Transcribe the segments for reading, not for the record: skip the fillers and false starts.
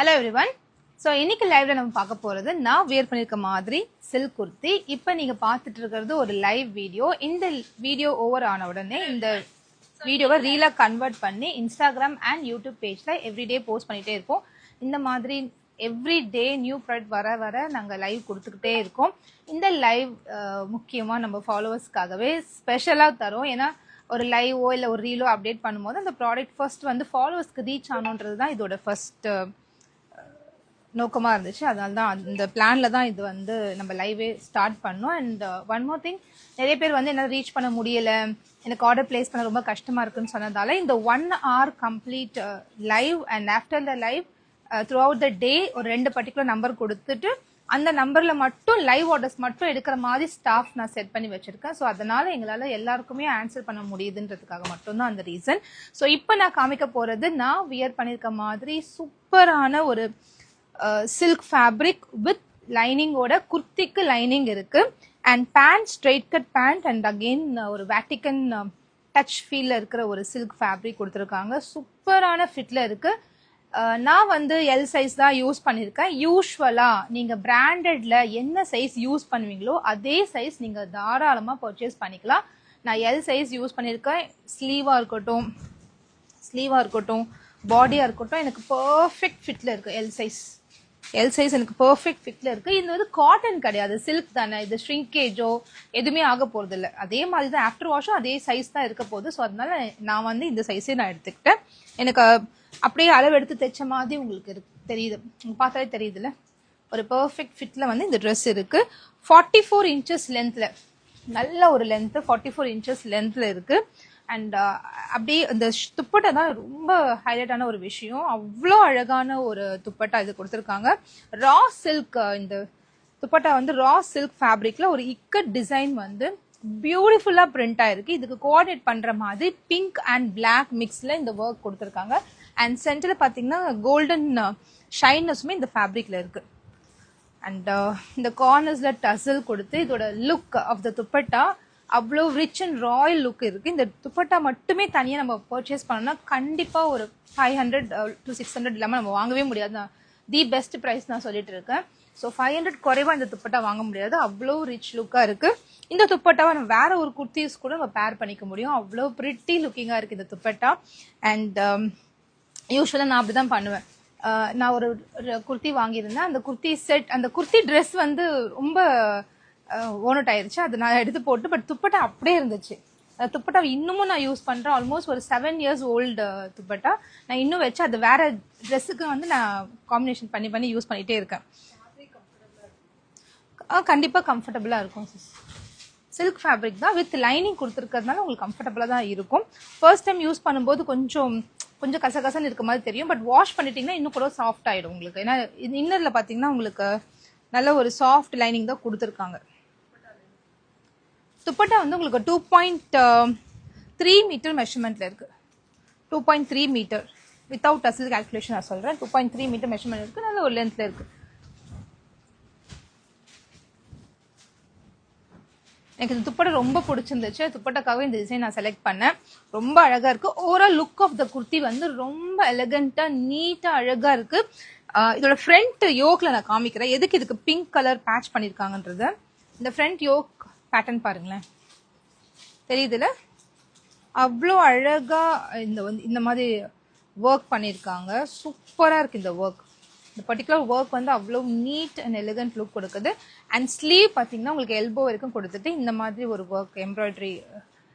Hello everyone. So இன்னைக்கு லைவ்ல நம்ம பார்க்க போறது நான் வியர் பண்ணிருக்க மாதிரி சில்க் குர்த்தி. இப்போ நீங்க பார்த்துட்டு இருக்கிறது ஒரு லைவ் வீடியோ. இந்த வீடியோ ஓவர் ஆன உடனே இந்த வீடியோவை ரீலா கன்வெர்ட் பண்ணி இன்ஸ்டாகிராம் அண்ட் யூடியூப் பேஜ்ல எவ்ரிடே போஸ்ட் பண்ணிட்டே இருப்போம். இந்த மாதிரி எவ்ரி டே நியூ ப்ராடக்ட் வர வர நாங்கள் லைவ் கொடுத்துக்கிட்டே இருக்கோம். இந்த லைவ் முக்கியமாக நம்ம ஃபாலோவர்ஸ்க்காகவே ஸ்பெஷலாக தரோம். ஏன்னா ஒரு லைவோ இல்லை ஒரு ரீலோ அப்டேட் பண்ணும்போது அந்த ப்ராடக்ட் ஃபர்ஸ்ட் வந்து ஃபாலோவர்ஸ்க்கு ரீச் ஆகணுன்றது தான் இதோட ஃபர்ஸ்ட் நோக்கமாக இருந்துச்சு. அதனால தான் இந்த பிளானில் தான் இது வந்து நம்ம லைவே ஸ்டார்ட் பண்ணோம். அண்ட் ஒன் மோர் திங், நிறைய பேர் வந்து என்னால் ரீச் பண்ண முடியலை, எனக்கு ஆர்டர் பிளேஸ் பண்ண ரொம்ப கஷ்டமாக இருக்குன்னு சொன்னதால இந்த 1 hour complete live and after the live throughout the day ஒரு 2 பர்டிகுலர் நம்பர் கொடுத்துட்டு அந்த நம்பரில் மட்டும் லைவ் ஆர்டர்ஸ் மட்டும் எடுக்கிற மாதிரி ஸ்டாஃப் நான் செட் பண்ணி வச்சிருக்கேன். ஸோ அதனால எங்களால் எல்லாருக்குமே ஆன்சர் பண்ண முடியுதுன்றதுக்காக மட்டும்தான் அந்த ரீசன். ஸோ இப்போ நான் காமிக்க போகிறது நான் வியர் பண்ணியிருக்க மாதிரி சூப்பரான ஒரு சில்க் ஃபேப்ரிக் வித் லைனிங்கோட குர்த்திக்கு லைனிங் இருக்கு. And pant straight cut pant and again ஒரு வேட்டிக்கன் டச் ஃபீல்ல இருக்கிற ஒரு சில்க் ஃபேப்ரிக் கொடுத்துருக்காங்க. சூப்பரான ஃபிட்ல இருக்கு. நான் வந்து எல் சைஸ் தான் யூஸ் பண்ணியிருக்கேன். யூஸ்வலா நீங்க பிராண்டட்ல என்ன சைஸ் யூஸ் பண்ணுவீங்களோ அதே சைஸ் நீங்க தாராளமாக பர்ச்சேஸ் பண்ணிக்கலாம். நான் எல் சைஸ் யூஸ் பண்ணியிருக்கேன். ஸ்லீவா இருக்கட்டும் பாடியா இருக்கட்டும் எனக்கு பர்ஃபெக்ட் ஃபிட்ல இருக்கு. எல் சைஸ் எனக்கு பர்ஃபெக்ட் ஃபிட்ல இருக்கு. இது வந்து காட்டன் கிடையாது, சில்க் தானே. இது ஷ்ரிங்கேஜோ எதுவுமே ஆக போறது இல்லை. அதே மாதிரி தான் ஆஃப்டர் வாஷும் அதே சைஸ் தான் இருக்க போகுது. ஸோ அதனால நான் வந்து இந்த சைஸே நான் எடுத்துக்கிட்டேன். எனக்கு அப்படியே அளவு எடுத்து தைச்ச மாதிரி உங்களுக்கு தெரியுது, உங்களுக்கு பார்த்தாலே தெரியுதுல்ல. ஒரு பர்ஃபெக்ட் ஃபிட்ல வந்து இந்த ட்ரெஸ் இருக்கு. 44 inches லென்த்ல, நல்ல ஒரு லென்த் 44 inches லென்த்ல இருக்கு. அண்ட் அப்படியே இந்த துப்பட்டா தான் ரொம்ப ஹைலைட்டான ஒரு விஷயம். அவ்வளோ அழகான ஒரு துப்பட்டா இது கொடுத்துருக்காங்க. ரா சில்க், இந்த துப்பட்டா வந்து ரா சில்க் ஃபேப்ரிக்ல ஒரு இக்கட் டிசைன் வந்து பியூட்டிஃபுல்லா பிரிண்ட் ஆயிருக்கு. இதுக்கு கோஆர்டினேட் பண்ற மாதிரி பிங்க் அண்ட் பிளாக் மிக்ஸ்ல இந்த ஒர்க் கொடுத்துருக்காங்க. அண்ட் சென்டர்ல பாத்தீங்கன்னா கோல்டன் ஷைனஸுமே இந்த ஃபேப்ரிக்ல இருக்கு. அண்ட் இந்த கார்னர்ஸ்ல டசல் கொடுத்து இதோட லுக் ஆஃப் த துப்பட்டா அவ்வளோ ரிச் அண்ட் ராயல் லுக் இருக்கு. இந்த துப்பட்டா மட்டுமே தனியாக நம்ம பர்ச்சேஸ் பண்ணோம்னா கண்டிப்பாக ஒரு 500 to 600 இல்லாமல் நம்ம வாங்கவே முடியாது. நான் தி பெஸ்ட் ப்ரைஸ் நான் சொல்லிட்டு இருக்கேன். ஸோ 500 குறைவா இந்த துப்பட்டா வாங்க முடியாது. அவ்வளோ ரிச் லுக்காக இருக்கு. இந்த துப்பட்டாவை நம்ம வேற ஒரு குர்த்திஸ் கூட நம்ம பேர் பண்ணிக்க முடியும். அவ்வளோ பிரிட்டி லுக்கிங்காக இருக்கு இந்த துப்பட்டா. அண்ட் யூஸ்வலாக நான் அப்படிதான் பண்ணுவேன். நான் ஒரு குர்த்தி வாங்கியிருந்தேன். அந்த குர்த்தி செட், அந்த குர்த்தி ட்ரெஸ் வந்து ரொம்ப ஓனட் ஆயிருச்சு. அது நான் எடுத்து போட்டு, பட் துப்பட்டா அப்படியே இருந்துச்சு. துப்பட்டா இன்னமும் நான் யூஸ் பண்றேன். ஆல்மோஸ்ட் ஒரு 7 years ஓல்டு துப்பட்டா நான் இன்னும் வச்சு அது வேற ட்ரெஸ்ஸுக்கு வந்து நான் காம்பினேஷன் பண்ணி யூஸ் பண்ணிட்டே இருக்கேன். கண்டிப்பா கம்ஃபர்டபுளா இருக்கும். சில்க் ஃபேப்ரிக் தான் வித் லைனிங் கொடுத்துருக்கிறதுனால உங்களுக்கு கம்ஃபர்டபுளா தான் இருக்கும். ஃபர்ஸ்ட் டைம் யூஸ் பண்ணும்போது கொஞ்சம் கசகசன்னு இருக்க மாதிரி தெரியும். பட் வாஷ் பண்ணிட்டீங்கன்னா இன்னும் கூட சாஃப்ட் ஆயிடும் உங்களுக்கு. ஏன்னா இன்னர்ல பாத்தீங்கன்னா உங்களுக்கு நல்ல ஒரு சாஃப்ட் லைனிங் தான் கொடுத்துருக்காங்க. துப்பட்டா வந்து உங்களுக்கு 2.3 மீட்டர் மெஷர்மெண்ட்ல இருக்கு. 2.3 மீட்டர் வித்தவுட் டசல் கால்குலேஷன் நான் சொல்றேன். 2.3 மீட்டர் மெஷர்மெண்ட் இருக்கு. நல்ல ஒரு லென்த்ல இருக்கு. எனக்கு இந்த துப்பட்டா ரொம்ப பிடிச்சிருந்துச்சு. துப்பட்டாக்காக இந்த டிசைன் நான் செலக்ட் பண்ணேன். ரொம்ப அழகா இருக்கு. Overall look of the kurti வந்து ரொம்ப எலகண்டா நீட்டா அழகா இருக்கு. இதோட ஃப்ரண்ட் யோக்ல நான் காமிக்கிறேன் எதுக்கு இதுக்கு பிங்க் கலர் பேட்ச் பண்ணிருக்காங்கன்றது. இந்த ஃப்ரண்ட் யோக் பேட்டர்ன் பாருங்களேன், தெரியுதுல? அவ்வளோ அழகா இந்த மாதிரி ஒர்க் பண்ணிருக்காங்க. சூப்பரா இருக்கு இந்த ஒர்க். இந்த பர்டிகுலர் ஒர்க் வந்து அவ்வளோ நீட் அண்ட் எலிகன்ட் லுக் கொடுக்குது. அண்ட் ஸ்லீவ் பார்த்தீங்கன்னா உங்களுக்கு எல்போ வரைக்கும் கொடுத்துட்டு இந்த மாதிரி ஒரு ஒர்க் எம்ப்ராய்டரி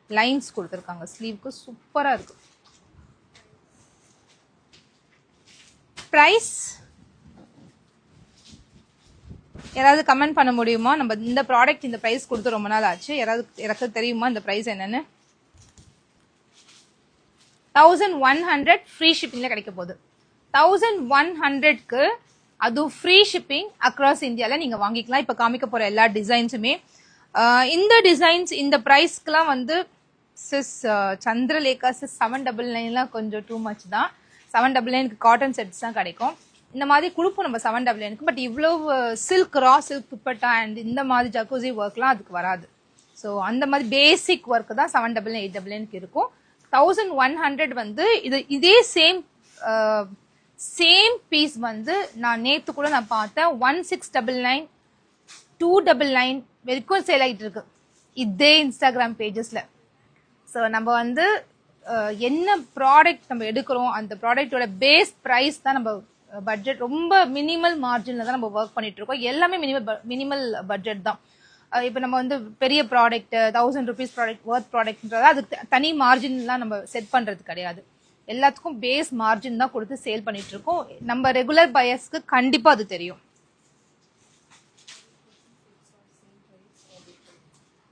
லைன்ஸ் கொடுத்துருக்காங்க ஸ்லீவ்க்கு. சூப்பரா இருக்கு. பிரைஸ் யாராவது கமெண்ட் பண்ண முடியுமா? நம்ம இந்த ப்ராடக்ட் இந்த பிரைஸ் கொடுத்து ரொம்ப நாள் ஆச்சு. யாராவது தெரியுமா இந்த பிரைஸ் என்னன்னு? 1100 ஃப்ரீ ஷிப்பிங்ல கிடைக்க போகுது. 1100க்கு அதுவும் ஃப்ரீ ஷிப்பிங் அக்ராஸ் இந்தியால நீங்க வாங்கிக்கலாம். இப்ப காமிக்க போற எல்லா டிசைன்ஸுமே இந்த டிசைன்ஸ் இந்த பிரைஸ்க்குலாம் வந்து சிஸ் சந்திரலேகா சிஸ் 799 கொஞ்சம் டூ மச் தான். 799க்கு காட்டன் செட்ஸ் தான் கிடைக்கும். இந்த மாதிரி கொடுப்போம் நம்ம 799க்கு. பட் இவ்வளவு silk raw silk dupatta and இந்த மாதிரி ஜக்கூசி ஒர்க்லாம் அதுக்கு வராது. ஸோ அந்த மாதிரி பேசிக் ஒர்க் தான் 799 899க்கு இருக்கும். 1100 வந்து இதே சேம் சேம் பீஸ் வந்து நான் நேத்து கூட நான் பார்த்தேன் 1699 299 வரைக்கும் சேல் ஆகிட்டு இருக்கு இதே இன்ஸ்டாகிராம் பேஜஸ்ல. ஸோ நம்ம வந்து என்ன ப்ராடக்ட் நம்ம எடுக்கிறோம் அந்த ப்ராடக்டோட பேஸ் ப்ரைஸ் தான் நம்ம பட்ஜெட் ரொம்ப மினிமல் மார்ஜின்ல தான் நம்ம ஒர்க் பண்ணிட்டு இருக்கோம். எல்லாமே மினிமல் பட்ஜெட் தான். இப்போ நம்ம வந்து பெரிய ப்ராடக்ட் 1000 rupees ப்ராடக்ட் ஒர்த் ப்ராடக்ட்ன்றதா அதுக்கு தனி மார்ஜின்லாம் நம்ம செட் பண்றது கிடையாது. எல்லாத்துக்கும் பேஸ் மார்ஜின் தான் கொடுத்து சேல் பண்ணிட்டு இருக்கோம். நம்ம ரெகுலர் பையர்ஸ்க்கு கண்டிப்பா அது தெரியும்.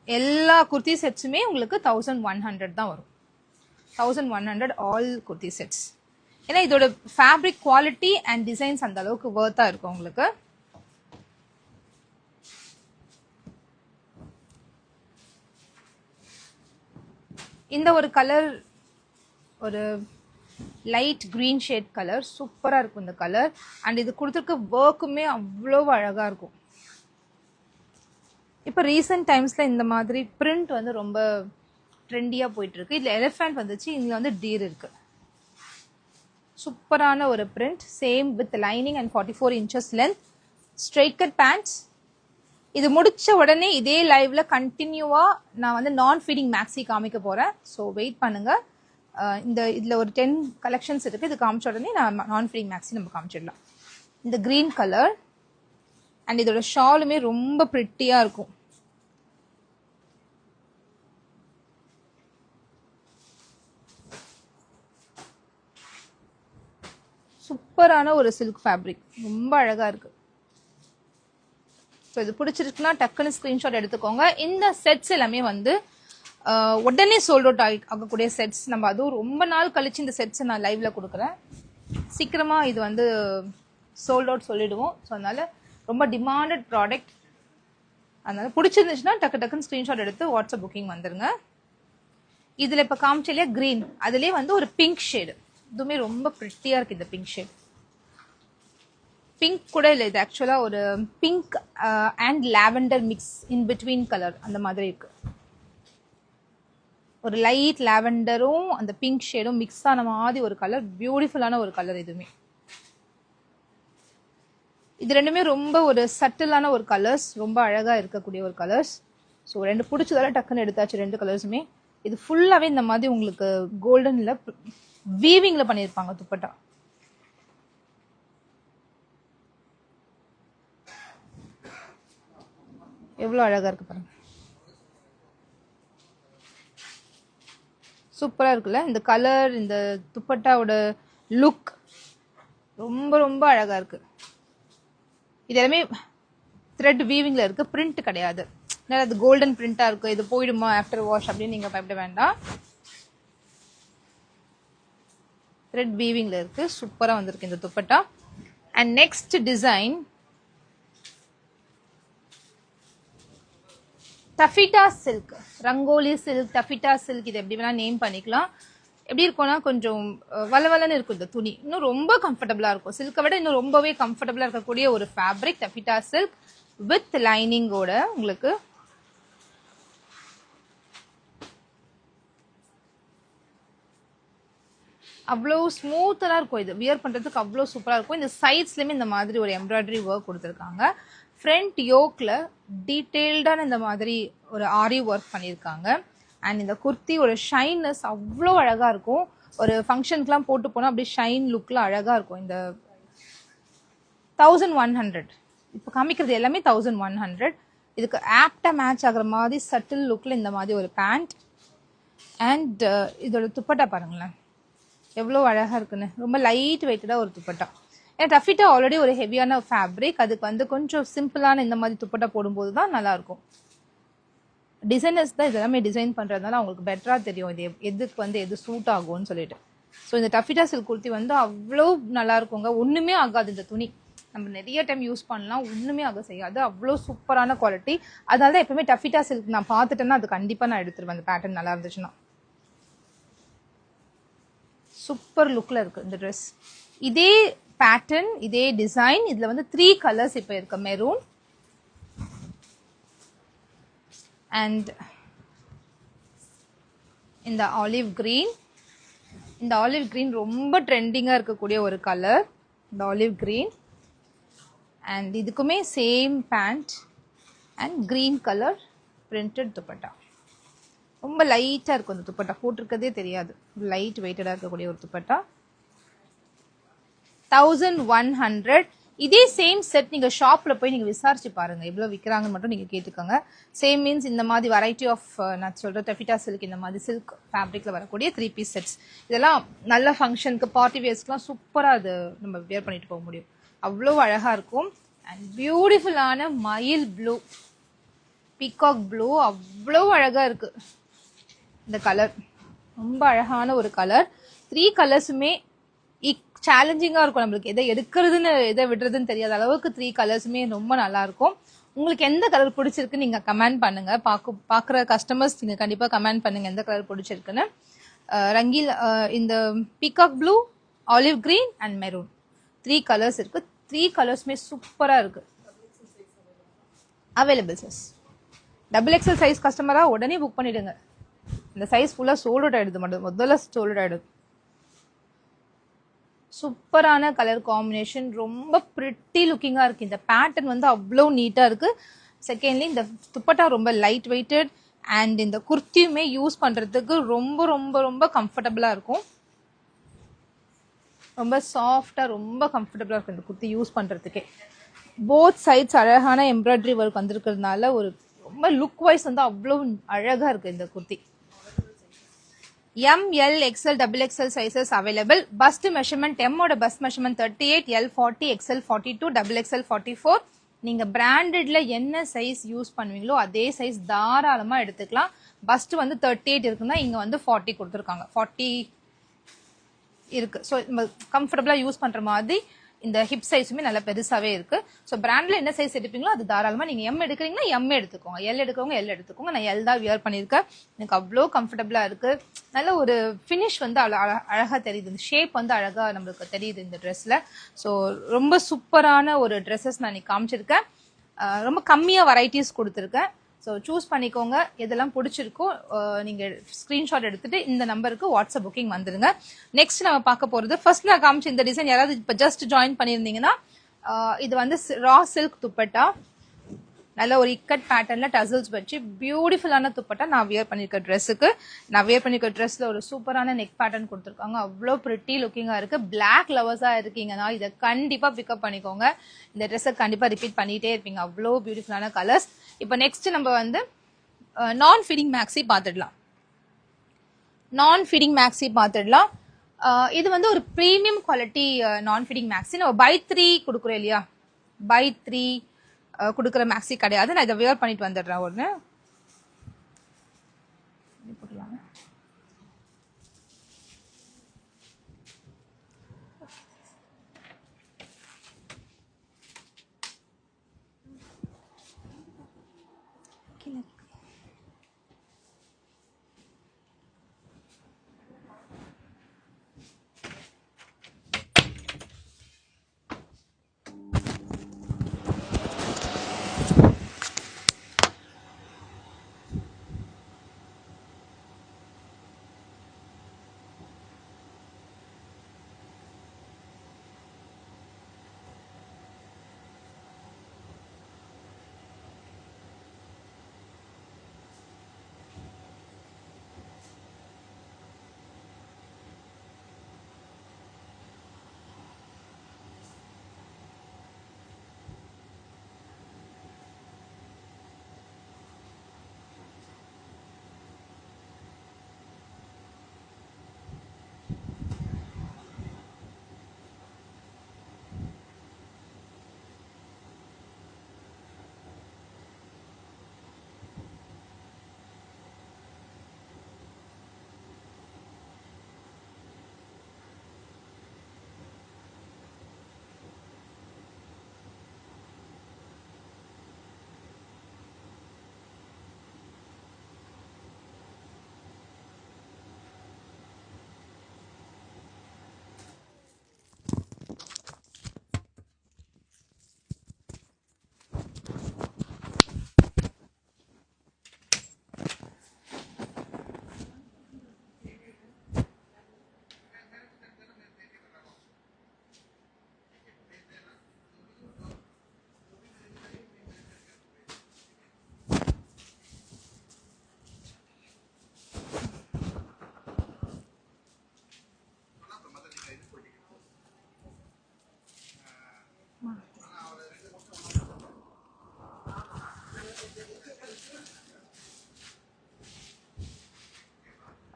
எல்லா குர்த்தி செட்ஸுமே உங்களுக்கு 1100 தான் வரும். 1100 ஆல் குர்த்தி செட்ஸ். ஏன்னா இதோட ஃபேப்ரிக் குவாலிட்டி அண்ட் டிசைன்ஸ் அந்த அளவுக்கு வர்த்தா இருக்கும் உங்களுக்கு. இந்த ஒரு கலர் ஒரு லைட் கிரீன் ஷேட் கலர் சூப்பரா இருக்கும் இந்த கலர். அண்ட் இது கொடுத்துருக்க ஒர்க்குமே அவ்வளோ அழகா இருக்கும். இப்போ ரீசெண்ட் டைம்ஸ்ல இந்த மாதிரி பிரிண்ட் வந்து ரொம்ப ட்ரெண்டியா போயிட்டு இருக்கு. இதுல எலிஃபண்ட் வந்துச்சு, இதுல வந்து டீர் இருக்கு. சூப்பரான ஒரு print, same with lining and 44 inches length, straight cut pants. இது முடிச்ச உடனே இதே லைவ்ல கண்டினியூவா நான் வந்து நான் ஃபீடிங் மேக்ஸி காமிக்க போறேன். ஸோ வெயிட் பண்ணுங்க. இதுல ஒரு 10 கலெக்ஷன்ஸ் இருக்கு. இது காமிச்ச உடனே நான் நான் ஃபீடிங் மேக்ஸி நம்ம காமிச்சிடலாம். இந்த கிரீன் கலர் அண்ட் இதோட ஷாலுமே ரொம்ப பிரிட்டியா இருக்கும். சூப்பரான ஒரு சில்க் ஃபேப்ரிக், ரொம்ப அழகா இருக்கு. ஸோ இது பிடிச்சிருக்குன்னா டக்குன்னு ஸ்கிரீன்ஷாட் எடுத்துக்கோங்க. இந்த செட்ஸ் எல்லாமே வந்து உடனே சோல்ட் அவுட் ஆகக்கூடிய செட்ஸ். நம்ம அதுவும் ரொம்ப நாள் கழிச்சு இந்த செட்ஸ் நான் லைவ்ல கொடுக்குறேன். சீக்கிரமா இது வந்து சோல்ட் அவுட் சொல்லிடுவோம். ஸோ அதனால ரொம்ப டிமாண்டட் ப்ராடக்ட். அதனால பிடிச்சிருந்துச்சுன்னா டக்குன்னு ஸ்கிரீன்ஷாட் எடுத்து வாட்ஸ்அப் புக்கிங் வந்துருங்க. இதுல இப்ப காமிச்சலையா கிரீன், அதுலயே வந்து ஒரு பிங்க் ஷேடு, இதுவுமே ரொம்ப பிரிட்டியா இருக்கு. இந்த பிங்க் ஷேட் பிங்க் கூட இல்லை, இது ஆக்சுவலா ஒரு pink and lavender mix in between colour அந்த மாதிரி இருக்கு. ஒரு லைட் லாவெண்டரும் அந்த பிங்க் ஷேடும் மிக்ஸ் ஆன மாதிரி ஒரு கலர், பியூட்டிஃபுல்லான ஒரு கலர். இதுவுமே இது ரெண்டுமே ரொம்ப ஒரு சட்டிலான ஒரு கலர்ஸ், ரொம்ப அழகா இருக்கக்கூடிய ஒரு கலர்ஸ். ஸோ ரெண்டு பிடிச்சதால டக்குன்னு எடுத்தாச்சு ரெண்டு கலர்ஸுமே. இது ஃபுல்லாவே இந்த மாதிரி உங்களுக்கு கோல்டன்ல வீவிங்ல பண்ணிருப்பாங்க துப்பட்டா. எவ்வளவு அழகா இருக்கு பாருங்க, சூப்பரா இருக்குல்ல இந்த கலர். இந்த துப்பட்டாவோட லுக் ரொம்ப ரொம்ப அழகா இருக்கு. இது எல்லாமே த்ரெட் வீவிங்ல இருக்கு, பிரிண்ட் கிடையாது. அது கோல்டன் பிரிண்டா இருக்கு, இது போயிடுமா ஆஃப்டர் வாஷ் அப்படின்னு நீங்க பயப்பட வேண்டாம். த்ரெட் வீவிங்ல இருக்கு, சூப்பரா வந்திருக்கு இந்த dupatta. And next design taffeta silk, rangoli silk, taffeta silk, இது எப்படி வேணா நேம் பண்ணிக்கலாம். எப்படி இருக்கும்னா கொஞ்சம் வளவலன்னு இருக்கும் இந்த துணி, இன்னும் ரொம்ப கம்ஃபர்டபுளா இருக்கும். சில்கை விட இன்னும் ரொம்பவே கம்ஃபர்டபுளா இருக்கக்கூடிய ஒரு ஃபேப்ரிக் டஃபிட்டா சில்க் வித் லைனிங்கோட. உங்களுக்கு அவ்வளோ ஸ்மூத்தா இருக்கும், இது வியர் பண்றதுக்கு அவ்வளோ சூப்பரா இருக்கும். இந்த சைட்ஸ்லயுமே இந்த மாதிரி ஒரு எம்ப்ராய்டரி ஒர்க் கொடுத்துருக்காங்க. ஃப்ரண்ட் யோக்ல டீடைல்டான இந்த மாதிரி ஒரு ஆரி ஒர்க் பண்ணியிருக்காங்க. அண்ட் இந்த குர்த்தி ஒரு ஷைனஸ் அவ்வளோ அழகா இருக்கும். ஒரு ஃபங்க்ஷனுக்குலாம் போட்டு போனா அப்படியே ஷைன் லுக்ல அழகா இருக்கும். இந்த 1100 இப்போ காமிக்கிறது எல்லாமே 1100. இதுக்கு ஆப்டா மேட்ச் ஆகுற மாதிரி சட்டில் லுக்ல இந்த மாதிரி ஒரு பேண்ட். அண்ட் இதோட துப்பட்டா பாருங்களேன் எவ்வளோ அழகா இருக்குன்னு, ரொம்ப லைட் வெயிட்டடா ஒரு துப்பட்டா. ஏன்னா டஃபிட்டா ஆல்ரெடி ஒரு ஹெவியான ஃபேப்ரிக், அதுக்கு வந்து கொஞ்சம் சிம்பிளான இந்த மாதிரி துப்பட்டா போடும்போது தான் நல்லா இருக்கும். டிசைனர்ஸ் தான் இது எல்லாமே டிசைன் பண்றதுனால அவங்களுக்கு பெட்டரா தெரியும் இது எதுக்கு வந்து எது சூட் ஆகும்னு சொல்லிட்டு. ஸோ இந்த டஃபிட்டா சில்க் குர்த்தி வந்து அவ்வளோ நல்லா இருக்குங்க. ஒண்ணுமே ஆகாது இந்த துணி, நம்ம நிறைய டைம் யூஸ் பண்ணலாம், ஒண்ணுமே ஆக செய்யாது. அவ்வளோ சூப்பரான குவாலிட்டி. அதனால தான் எப்பவுமே டஃபிட்டா சில்க் நான் பார்த்துட்டேன்னா அது கண்டிப்பா நான் எடுத்துருவேன், அந்த பேட்டர்ன் நல்லா இருந்துச்சுன்னா. சூப்பர் லுக்ல இருக்கு இந்த ட்ரெஸ். இதே பேட்டர்ன் இதே டிசைன் இதுல வந்து 3 கலர்ஸ் இப்ப இருக்கு. மெரூன் அண்ட் இந்த ஆலிவ் கிரீன். இந்த ஆலிவ் கிரீன் ரொம்ப ட்ரெண்டிங்கா இருக்கக்கூடிய ஒரு கலர். இந்த ஆலிவ் கிரீன் அண்ட் இதுக்குமே same pant and green colour printed dupatta. ரொம்ப லைட்டாக இருக்கும் அந்த துப்பட்டா, போட்டிருக்கதே தெரியாது. லைட் வெயிட்டடாக இருக்கக்கூடிய ஒரு துப்பட்டா. 1100. இதே சேம் செட் நீங்கள் ஷாப்பில் போய் நீங்கள் விசாரிச்சு பாருங்க எவ்வளோ விற்கிறாங்கன்னு மட்டும் நீங்கள் கேட்டுக்கோங்க. சேம் மீன்ஸ் இந்த மாதிரி வெரைட்டி ஆஃப் நான் சொல்கிற டெஃபிட்டா சில்க், இந்த மாதிரி சில்க் ஃபேப்ரிக்கில் வரக்கூடிய 3 பீஸ் செட்ஸ், இதெல்லாம் நல்ல ஃபங்க்ஷனுக்கு பார்ட்டி வேர்ஸ்க்குலாம் சூப்பராக அது நம்ம வியர் பண்ணிட்டு போக முடியும். அவ்வளோ அழகாக இருக்கும். அண்ட் பியூட்டிஃபுல்லான மயில் ப்ளூ, பீகாக் ப்ளூ, அவ்வளோ அழகாக இருக்குது இந்த கலர். ரொம்ப அழகான ஒரு கலர். 3 கலர்ஸுமே சேலஞ்சிங்காக இருக்கும். நம்மளுக்கு எதை எடுக்கிறதுன்னு எதை விடுறதுன்னு தெரியாத அளவுக்கு 3 கலர்ஸுமே ரொம்ப நல்லா இருக்கும். உங்களுக்கு எந்த கலர் பிடிச்சிருக்கு நீங்கள் கமெண்ட் பண்ணுங்க. பார்க்குற கஸ்டமர்ஸ் நீங்கள் கண்டிப்பாக கமெண்ட் பண்ணுங்க எந்த கலர் பிடிச்சிருக்குன்னு. ரங்கில் இந்த peacock blue, olive green and maroon 3 colours இருக்கு. 3 கலர்ஸுமே சூப்பராக இருக்கு. Available sir. XXL சைஸ் கஸ்டமராக உடனே புக் பண்ணிடுங்க. இந்த சைஸ் ஃபுல்லாக சோல்ட் அவுட் ஆகிடுது, மட்டும் முதல்ல சோல்ட் அவுட் ஆகிடுது. சூப்பரான கலர் காம்பினேஷன், ரொம்ப பிரிட்டி லுக்கிங்காக இருக்குது. இந்த பேட்டர்ன் வந்து அவ்வளோ நீட்டாக இருக்குது. செகண்ட்லி இந்த துப்பட்டா ரொம்ப லைட் வெயிட்டட் அண்ட் இந்த குர்த்தியுமே யூஸ் பண்ணுறதுக்கு ரொம்ப ரொம்ப ரொம்ப கம்ஃபர்டபுளாக இருக்கும். ரொம்ப சாஃப்டாக ரொம்ப கம்ஃபர்டபுளாக இருக்கும் இந்த குர்த்தி யூஸ் பண்ணுறதுக்கே. போத் சைட்ஸ் அழகான எம்ப்ராய்டரி ஒர்க் வந்திருக்கிறதுனால ஒரு ரொம்ப லுக் வைஸ் வந்து அவ்வளோ அழகாக இருக்குது இந்த kurti. ML, XL, XXL sizes available. Bust measurement எம்மோட bust measurement 38, L 40, XL 42, XXL 44. நீங்கள் பிராண்டட்ல என்ன சைஸ் யூஸ் பண்ணுவீங்களோ அதே சைஸ் தாராளமாக எடுத்துக்கலாம். பஸ்ட் வந்து 38 இருக்குன்னா இங்கே வந்து 40 கொடுத்துருக்காங்க, 40 இருக்கு. ஸோ நம்ம கம்ஃபர்டபுளாக யூஸ் பண்ணுற மாதிரி இந்த ஹிப் சைஸுமே நல்லா பெருசாகவே இருக்கு. ஸோ பிராண்டில் என்ன சைஸ் எடுப்பீங்களோ அது தாராளமாக நீங்கள் M எடுக்கிறீங்கன்னா M எடுத்துக்கோங்க, L எடுக்கிறவங்க L எடுத்துக்கோங்க. நான் L தான் வியர் பண்ணியிருக்கேன். எனக்கு அவ்வளோ கம்ஃபர்டபுளாக இருக்கு. நல்ல ஒரு ஃபினிஷ் வந்து அழகாக தெரியுது. இந்த ஷேப் வந்து அழகாக நம்மளுக்கு தெரியுது இந்த ட்ரெஸ்ஸில். ஸோ ரொம்ப சூப்பரான ஒரு ட்ரெஸ்ஸஸ் நான் இன்னைக்கு காமிச்சிருக்கேன். ரொம்ப கம்மியாக வெரைட்டிஸ் கொடுத்துருக்கேன். ஸோ சூஸ் பண்ணிக்கோங்க, எதெல்லாம் பிடிச்சிருக்கோ நீங்கள் ஸ்க்ரீன்ஷாட் எடுத்துட்டு இந்த நம்பருக்கு வாட்ஸ்அப் புக்கிங் வந்துருங்க. நெக்ஸ்ட் நம்ம பார்க்க போகிறது, ஃபர்ஸ்ட் நான் காமிச்ச இந்த டிசைன் யாராவது இப்போ ஜஸ்ட் ஜாயின் பண்ணியிருந்தீங்கன்னா, இது வந்து ரா சில்க் துப்பட்டா, நல்ல ஒரு இக்கட் பேட்டர்ல டசல்ஸ் வச்சு பியூட்டிஃபுல்லான துப்பட்டா நான் வியர் பண்ணியிருக்க ட்ரெஸ்ஸுக்கு. நான் வியர் பண்ணியிருக்க ட்ரெஸ்ல ஒரு சூப்பரான நெக் பேட்டர்ன் கொடுத்துருக்காங்க. அவ்வளோ பிரிட்டி லுக்கிங்காக இருக்கு. பிளாக் லவர்ஸாக இருக்கீங்கன்னா இதை கண்டிப்பாக பிக்கப் பண்ணிக்கோங்க. இந்த ட்ரெஸ்ஸை கண்டிப்பாக ரிப்பீட் பண்ணிட்டே இருப்பீங்க, அவ்வளோ பியூட்டிஃபுல்லான கலர்ஸ். இப்போ நெக்ஸ்ட் நம்ம வந்து நான் ஃபிட்டிங் மேக்ஸி பார்த்துடலாம். நான் ஃபிட்டிங் மேக்ஸி பார்த்துடலாம். இது வந்து ஒரு ப்ரீமியம் குவாலிட்டி நான் ஃபிட்டிங் மேக்ஸி. நம்ம பை 3 கொடுக்குறோம் இல்லையா, பை 3 கொடுக்குற மேக்ஸி கிடையாது. நான் இதை வியர் பண்ணிட்டு வந்துடுறேன். ஒன்று போட்டுலாம்.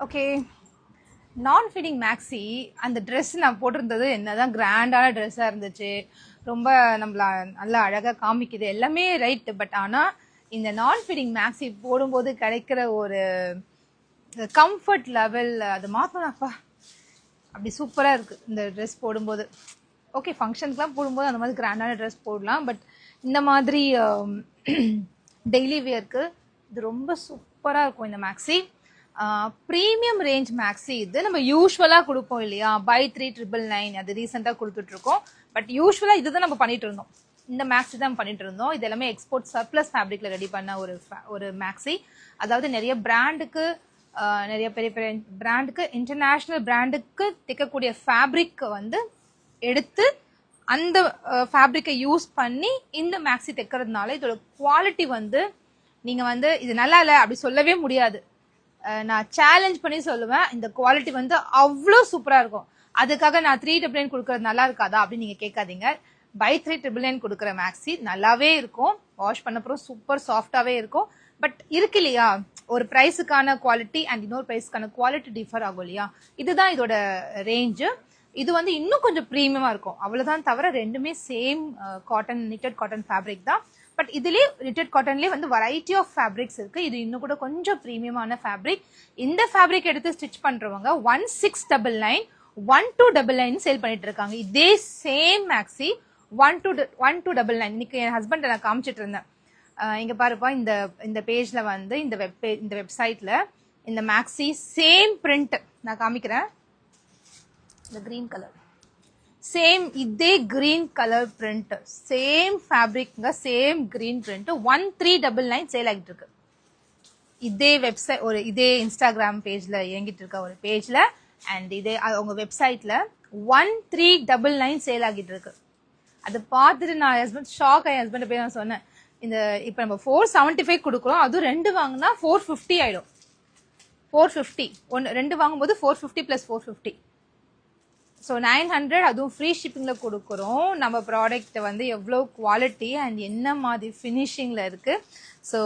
ஓகே, நான் ஃபிட்டிங் மேக்ஸி அந்த ட்ரெஸ் நான் போட்டிருந்தது என்னதான் கிராண்டான ட்ரெஸ்ஸாக இருந்துச்சு, ரொம்ப நம்மள நல்லா அழகாக காமிக்குது, எல்லாமே ரைட்டு. பட் ஆனால் இந்த நான் ஃபிட்டிங் மேக்ஸி போடும்போது கிடைக்கிற ஒரு கம்ஃபர்ட் லெவல் அது மாற்றணும்ப்பா, அப்படி சூப்பராக இருக்குது இந்த ட்ரெஸ் போடும்போது. ஓகே, ஃபங்க்ஷனுக்குலாம் போடும்போது அந்த மாதிரி கிராண்டான ட்ரெஸ் போடலாம், பட் இந்த மாதிரி டெய்லி வியர்க்கு இது ரொம்ப சூப்பராக இருக்கும் இந்த மேக்ஸி. ப்ரீமியம் ரேஞ்ச் மேக்ஸி இது. நம்ம யூஸ்வலாக கொடுப்போம் இல்லையா, பை 3,999, அது ரீசெண்டாக கொடுத்துட்ருக்கோம். பட் யூஸ்வலாக இதுதான் நம்ம பண்ணிட்டு இருந்தோம், இந்த மேக்ஸி தான் பண்ணிட்டு இருந்தோம். இது எல்லாமே எக்ஸ்போர்ட் சர்ப்ளஸ் ஃபேப்ரிக்ல ரெடி பண்ண ஒரு மேக்ஸி. அதாவது நிறைய பிராண்டுக்கு, நிறைய பெரிய பெரிய பிராண்டுக்கு, இன்டர்நேஷ்னல் பிராண்டுக்கு தைக்கக்கூடிய ஃபேப்ரிக் வந்து எடுத்து அந்த ஃபேப்ரிக்கை யூஸ் பண்ணி இந்த மேக்ஸி தைக்கிறதுனால இதோட குவாலிட்டி வந்து நீங்கள் வந்து இது நல்லா இல்லை அப்படி சொல்லவே முடியாது. நான் சேலஞ்ச் பண்ணி சொல்லுவேன், இந்த குவாலிட்டி வந்து அவ்வளோ சூப்பராக இருக்கும். அதுக்காக நான் 3,999 கொடுக்கறது நல்லா இருக்காதா அப்படின்னு நீங்கள் கேட்காதீங்க. பை 3,999 கொடுக்குற மேக்ஸி நல்லாவே இருக்கும், வாஷ் பண்ணப்புறம் சூப்பர் சாஃப்டாகவே இருக்கும். பட் இருக்கு இல்லையா, ஒரு ப்ரைஸுக்கான குவாலிட்டி அண்ட் இன்னொரு ப்ரைஸுக்கான குவாலிட்டி டிஃபர் ஆகும் இல்லையா, இதுதான் இதோட ரேஞ்சு. இது வந்து இன்னும் கொஞ்சம் ப்ரீமியமாக இருக்கும், அவ்வளோதான். தவிர ரெண்டுமே same cotton, knitted cotton fabric தான். பட் இதுலேயே நிட்டட் காட்டன்லேயே வந்து வெரைட்டி ஆஃப் ஃபேப்ரிக்ஸ் இருக்குது. இது இன்னும் கூட கொஞ்சம் ப்ரீமியமான ஃபேப்ரிக். இந்த ஃபேப்ரிக் எடுத்து ஸ்டிச் பண்ணுறவங்க 1699, 1299 சேல் பண்ணிட்டு இருக்காங்க. இதே சேம் மேக்ஸி 1299. இன்னைக்கு என் ஹஸ்பண்ட் நான் காமிச்சிட்டு இருந்தேன், இங்கே பாருப்பா, இந்த பேஜில் வந்து இந்த வெப்சைட்டில் இந்த மேக்ஸி சேம் பிரிண்ட் நான் காமிக்கிறேன். இந்த கிரீன் கலர் சேம், இதே கிரீன் கலர் பிரிண்ட், சேம் ஃபேப்ரிக்ங்க, சேம் கிரீன் பிரிண்ட் 1399 சேல் ஆகிட்டு இருக்கு. இதே வெப்சைட், இதே இன்ஸ்டாகிராம் பேஜ்ல இயங்கிட்டு இருக்க ஒரு பேஜ்ல அண்ட் இதே அவங்க வெப்சைட்ல 1399 சேல் ஆகிட்டு இருக்கு. அதை பார்த்துட்டு நான் ஹஸ்பண்ட் ஷாக் ஆகி ஹஸ்பண்ட் போய் நான் சொன்னேன், இந்த இப்போ நம்ம 475 கொடுக்குறோம், அதுவும் 2 வாங்கினா 450 ஆயிடும். 450 2 வாங்கும்போது 450 + 450, ஸோ 900, அதுவும் ஃப்ரீ ஷிப்பிங்கில் கொடுக்குறோம். நம்ம ப்ராடக்ட் வந்து எவ்வளோ குவாலிட்டி அண்ட் என்ன மாதிரி ஃபினிஷிங்கில் இருக்குது. ஸோ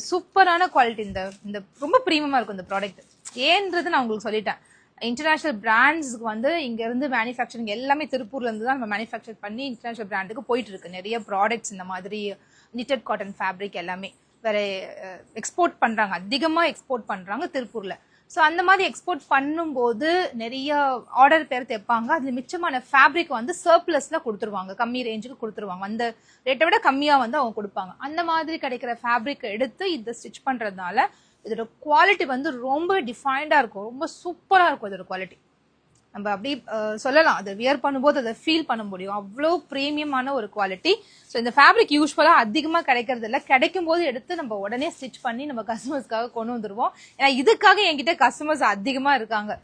சூப்பரான குவாலிட்டி, இந்த ரொம்ப ப்ரீமியமாக இருக்கும் இந்த ப்ராடக்ட். ஏன்றது நான் உங்களுக்கு சொல்லிட்டேன், இன்டர்நேஷ்னல் பிராண்ட்ஸ்க்கு வந்து இங்கேருந்து மேனுஃபேக்சரிங் எல்லாமே திருப்பூர்லேருந்து தான் நம்ம மேனுஃபேக்சர் பண்ணி இன்டர்நேஷ்னல் பிராண்டுக்கு போயிட்டு இருக்கு. நிறைய ப்ராடக்ட்ஸ் இந்த மாதிரி நிட்டட் காட்டன் ஃபேப்ரிக் எல்லாமே வேற எக்ஸ்போர்ட் பண்ணுறாங்க, அதிகமாக எக்ஸ்போர்ட் பண்ணுறாங்க திருப்பூரில். ஸோ அந்த மாதிரி எக்ஸ்போர்ட் பண்ணும்போது நிறைய ஆர்டர் பேர் தைப்பாங்க, அதில் மிச்சமான ஃபேப்ரிக் வந்து சர்ப்ளஸில் கொடுத்துருவாங்க, கம்மி ரேஞ்சுக்கு கொடுத்துருவாங்க, அந்த ரேட்டை விட கம்மியாக வந்து அவங்க கொடுப்பாங்க. அந்த மாதிரி கிடைக்கிற ஃபேப்ரிக் எடுத்து இதை ஸ்டிச் பண்ணுறதுனால இதோட குவாலிட்டி வந்து ரொம்ப டிஃபைன்டாக இருக்கும், ரொம்ப சூப்பராக இருக்கும் இதோட குவாலிட்டி. நம்ம அப்படி சொல்லலாம், அதை வியர் பண்ணும்போது அதை ஃபீல் பண்ண முடியும், அவ்வளோ ப்ரீமியமான ஒரு குவாலிட்டி. ஸோ இந்த ஃபேப்ரிக் யூஸ்வலாக அதிகமாக கிடைக்கிறது இல்லை, கிடைக்கும் போது எடுத்து நம்ம உடனே ஸ்டிச் பண்ணி நம்ம கஸ்டமர்ஸ்க்காக கொண்டு வந்துருவோம். ஏன்னா இதுக்காக என்கிட்ட கஸ்டமர்ஸ் அதிகமாக இருக்காங்க.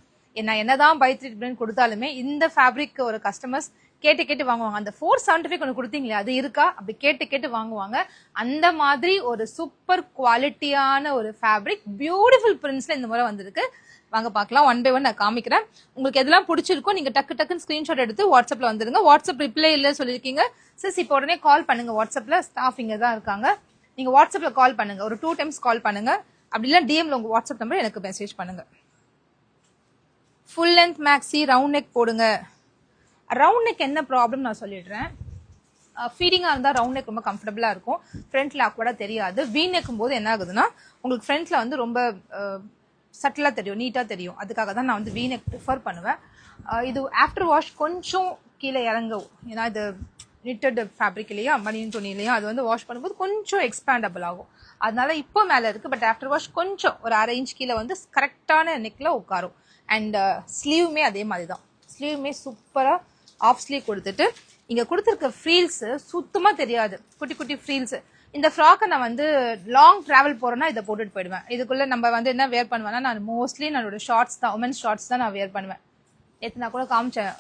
நான் என்னதான் பை 3,999 கொடுத்தாலுமே இந்த ஃபேப்ரிக் ஒரு கஸ்டமர்ஸ் கேட்டு வாங்குவாங்க. அந்த 475 ஒன்று கொடுத்தீங்களே அது இருக்கா அப்படி கேட்டு வாங்குவாங்க. அந்த மாதிரி ஒரு சூப்பர் குவாலிட்டியான ஒரு ஃபேப்ரிக், பியூட்டிஃபுல் பிரிண்ட்ஸ்ல இந்த முறை வந்திருக்கு. வாங்க பார்க்கலாம், ஒன் பை ஒன் நான் காமிக்கிறேன். உங்களுக்கு எதெல்லாம் பிடிச்சிருக்கோ நீங்க டக்குன்னு ஸ்கிரீன்ஷாட் எடுத்து வாட்ஸ்அப்ல வந்துருங்க. வாட்ஸ்அப் ரிப்ளை இல்லை சொல்லியிருக்கீங்க சிஸ், இப்போ உடனே கால் பண்ணுங்க. வாட்ஸ்அப்ல ஸ்டாஃப் இங்க தான் இருக்காங்க, நீங்க வாட்ஸ்அப்ல கால் பண்ணுங்க, ஒரு 2 times கால் பண்ணுங்க. அப்படி இல்லை டிஎம்ல உங்க வாட்ஸ்அப் நம்பர் எனக்கு மெசேஜ் பண்ணுங்க. Full length maxi round neck போடுங்க. ரவுண்ட் நெக் என்ன ப்ராப்ளம் நான் சொல்லிடுறேன். ஃபீடிங்காக இருந்தால் ரவுண்ட் நெக் ரொம்ப கம்ஃபர்டபுளாக இருக்கும், ஃப்ரண்ட்ல ஆக்வர்டாக தெரியாது. வீ நெக்கும் போது என்ன ஆகுதுன்னா உங்களுக்கு ஃப்ரண்ட்ல வந்து ரொம்ப சட்டிலாக தெரியும், நீட்டாக தெரியும். அதுக்காக தான் நான் வந்து வீ நெக் ப்ரிஃபர் பண்ணுவேன். இது ஆஃப்டர் வாஷ் கொஞ்சம் கீழே இறங்கும், ஏன்னா இது நிட்டட் ஃபேப்ரிக் இல்லையா, மணியின் துணி இல்லையா, அது வந்து வாஷ் பண்ணும்போது கொஞ்சம் எக்ஸ்பேண்டபிள் ஆகும். அதனால இப்போ மேலே இருக்குது, பட் ஆஃப்டர் வாஷ் கொஞ்சம் ஒரு 1/2 inch கீழே வந்து கரெக்டான நெக்கில் உட்காரும். அண்ட் ஸ்லீவுமே அதே மாதிரி தான், ஸ்லீவுமே சூப்பராக ஆஃப் ஸ்லீவ் கொடுத்துட்டு இங்கே கொடுத்துருக்க ஃப்ரீல்ஸு சுத்தமாக தெரியாது, குட்டி குட்டி ஃப்ரீல்ஸு. இந்த ஃப்ராக்கை நான் வந்து லாங் ட்ராவல் போகிறேன்னா இதை போட்டுட்டு போயிடுவேன். இதுக்குள்ளே நம்ம வந்து என்ன வேர் பண்ணுவேன்னா, நான் மோஸ்ட்லி என்னோட ஷார்ட்ஸ் தான், உமன்ஸ் ஷார்ட்ஸ் தான் நான் வேர் பண்ணுவேன். நேற்று நான் கூட காமிச்சேன்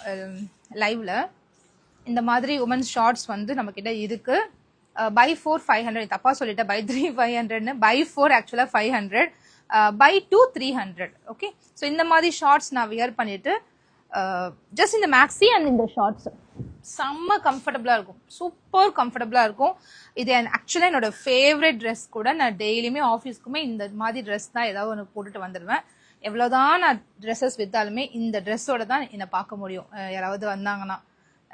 லைவ்ல. இந்த மாதிரி உமன்ஸ் ஷார்ட்ஸ் வந்து நம்மக்கிட்ட இருக்கு. பை 4 500, தப்பாக சொல்லிட்டேன், பை 3 500, பை 4 ஆக்சுவலாக 500, பை 2 300. ஓகே, ஸோ இந்த மாதிரி ஷார்ட்ஸ் நான் வியர் பண்ணிட்டு ஜஸ்ட் இந்த மேக்ஸி அண்ட் இந்த ஷார்ட்ஸ் செம்ம கம்ஃபர்டபுளாக இருக்கும், சூப்பர் கம்ஃபர்டபுளாக இருக்கும். இது ஆக்சுவலாக என்னோட ஃபேவரட் ட்ரெஸ் கூட. நான் டெய்லியுமே ஆஃபீஸ்க்குமே இந்த மாதிரி ட்ரெஸ் தான் ஏதாவது ஒன்று போட்டுட்டு வந்துடுவேன். எவ்வளோதான் நான் ட்ரெஸ்ஸஸ் வித்தாலுமே இந்த ட்ரெஸ்ஸோட தான் என்னை பார்க்க முடியும். யாராவது வந்தாங்கன்னா